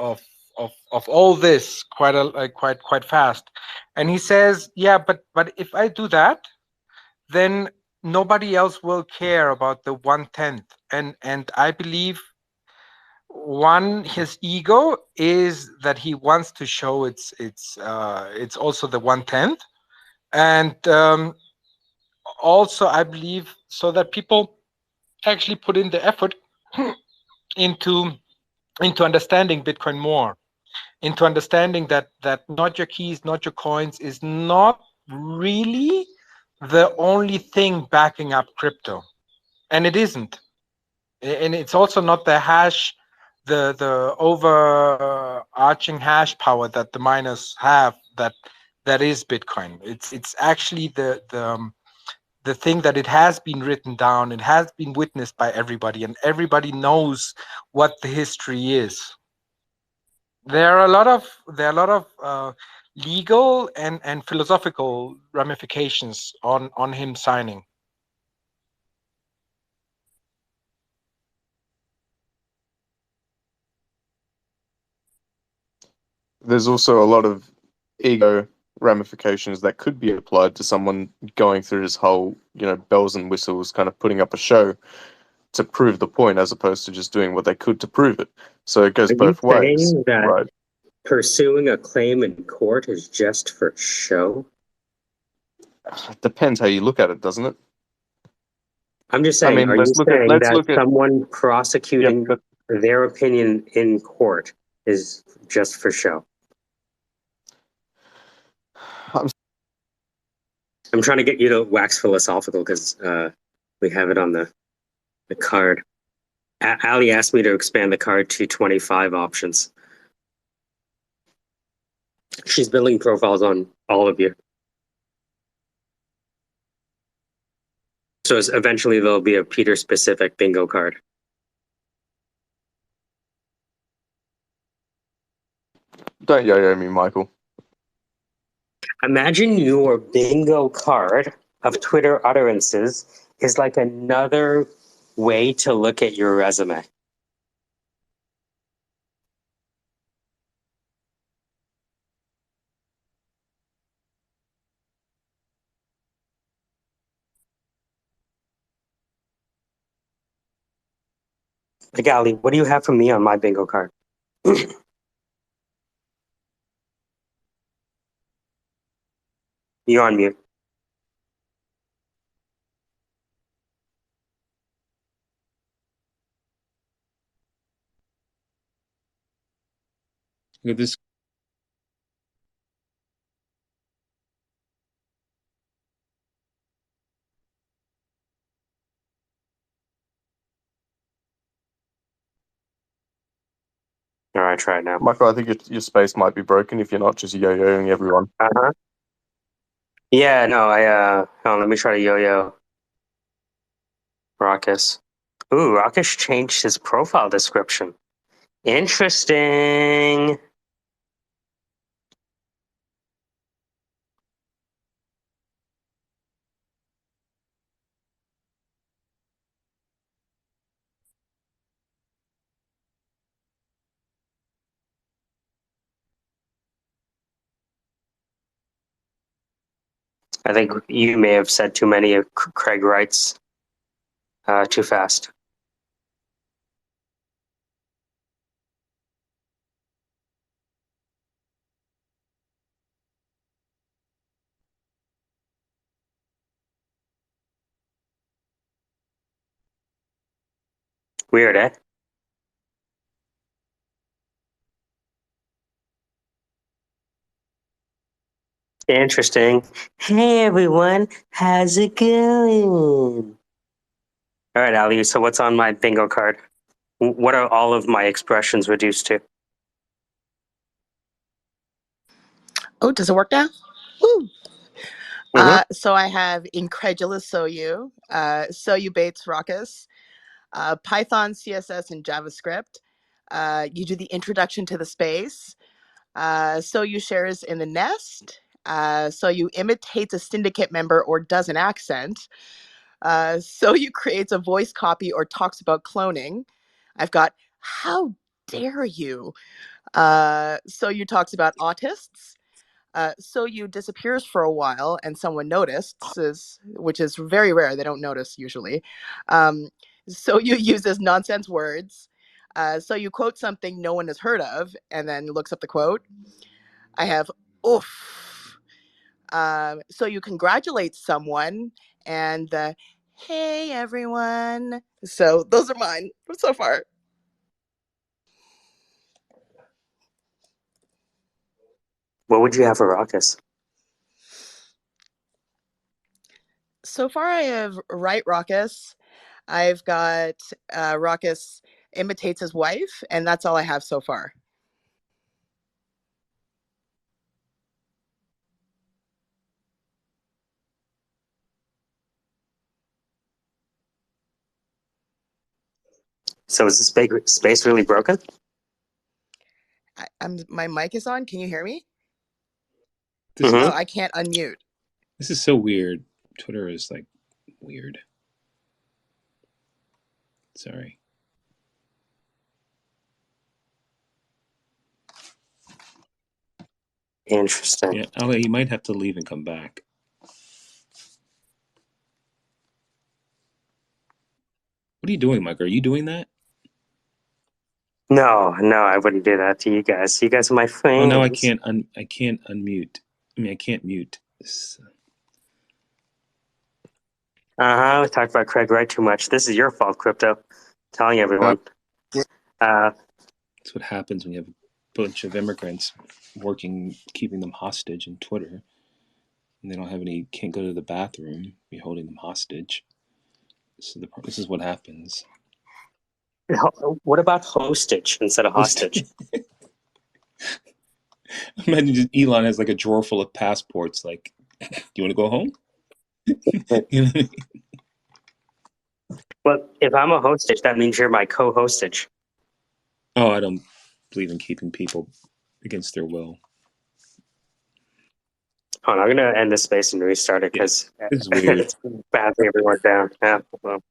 all this quite fast." And he says, yeah, but if I do that, then nobody else will care about the 1/10. And I believe one, his ego is that he wants to show it's also the 1/10, and also I believe so that people actually put in the effort into understanding Bitcoin more, into understanding that not your keys, not your coins is not really the only thing backing up crypto, and it isn't. And it's also not the hash, the overarching hash power that the miners have that is Bitcoin. It's actually the thing that it has been written down, it has been witnessed by everybody, and everybody knows what the history is. There are a lot of legal and philosophical ramifications on him signing. There's also a lot of ego ramifications that could be applied to someone going through his whole, bells and whistles, kind of putting up a show to prove the point, as opposed to just doing what they could to prove it. So it goes Are you both ways, saying that right? pursuing a claim in court is just for show? It depends how you look at it, doesn't it? I'm just saying, are you saying that someone prosecuting their opinion in court is just for show? I'm trying to get you to wax philosophical because we have it on the card. Ali asked me to expand the card to 25 options. She's building profiles on all of you. So eventually there'll be a Peter specific bingo card. Don't yo-yo me, Michael. Imagine your bingo card of Twitter utterances is like another way to look at your resume. Like, Ali, what do you have for me on my bingo card? You're on mute. Look at this. All right, try it now. Michael, I think your space might be broken if you're not just yo-yoing everyone. Yeah, no, hold on, let me try to yo-yo Raucus. Ooh, Raucus changed his profile description. Interesting. I think you may have said too many of Craig Wright's too fast. Weird, eh? Interesting. Hey everyone, how's it going? All right, Ali, so what's on my bingo card? What are all of my expressions reduced to? Oh, does it work now? Woo! So I have incredulous Soyu, Soyu Bates Raucus, Python, CSS, and JavaScript. You do the introduction to the space. Soyu shares in the nest. Soyu imitates a syndicate member or does an accent. Soyu creates a voice copy or talks about cloning. I've got how dare you? Soyu talks about autists. Soyu disappears for a while and someone notices, which is very rare. They don't notice usually. Soyu uses nonsense words. So you quote something no one has heard of and then looks up the quote. I have oof. So you congratulate someone and the hey everyone. So those are mine so far. What would you have for Raucous? So far I have Right Raucous. I've got Raucous imitates his wife, and that's all I have so far. So is this space really broken? My mic is on. Can you hear me? This, Oh, I can't unmute. This is so weird. Twitter is like weird. Sorry. Interesting. Yeah, Ale, you might have to leave and come back. What are you doing, Mike? Are you doing that? No, I wouldn't do that to you guys. You guys are my friends. Oh, now I can't unmute. I mean, I can't mute. We talked about Craig Wright too much. This is your fault, Crypto. Telling everyone. That's what happens when you have a bunch of immigrants keeping them hostage in Twitter, and they don't have any. Can't go to the bathroom. You're holding them hostage. This is what happens. What about hostage instead of hostage? Imagine just Elon has like a drawer full of passports. Like, do you want to go home? You know what I mean? Well, if I'm a hostage, that means you're my co-hostage. Oh, I don't believe in keeping people against their will. Hold on, I'm gonna end this space and restart it because it's weird. it's bouncing everyone down. Yeah. Well.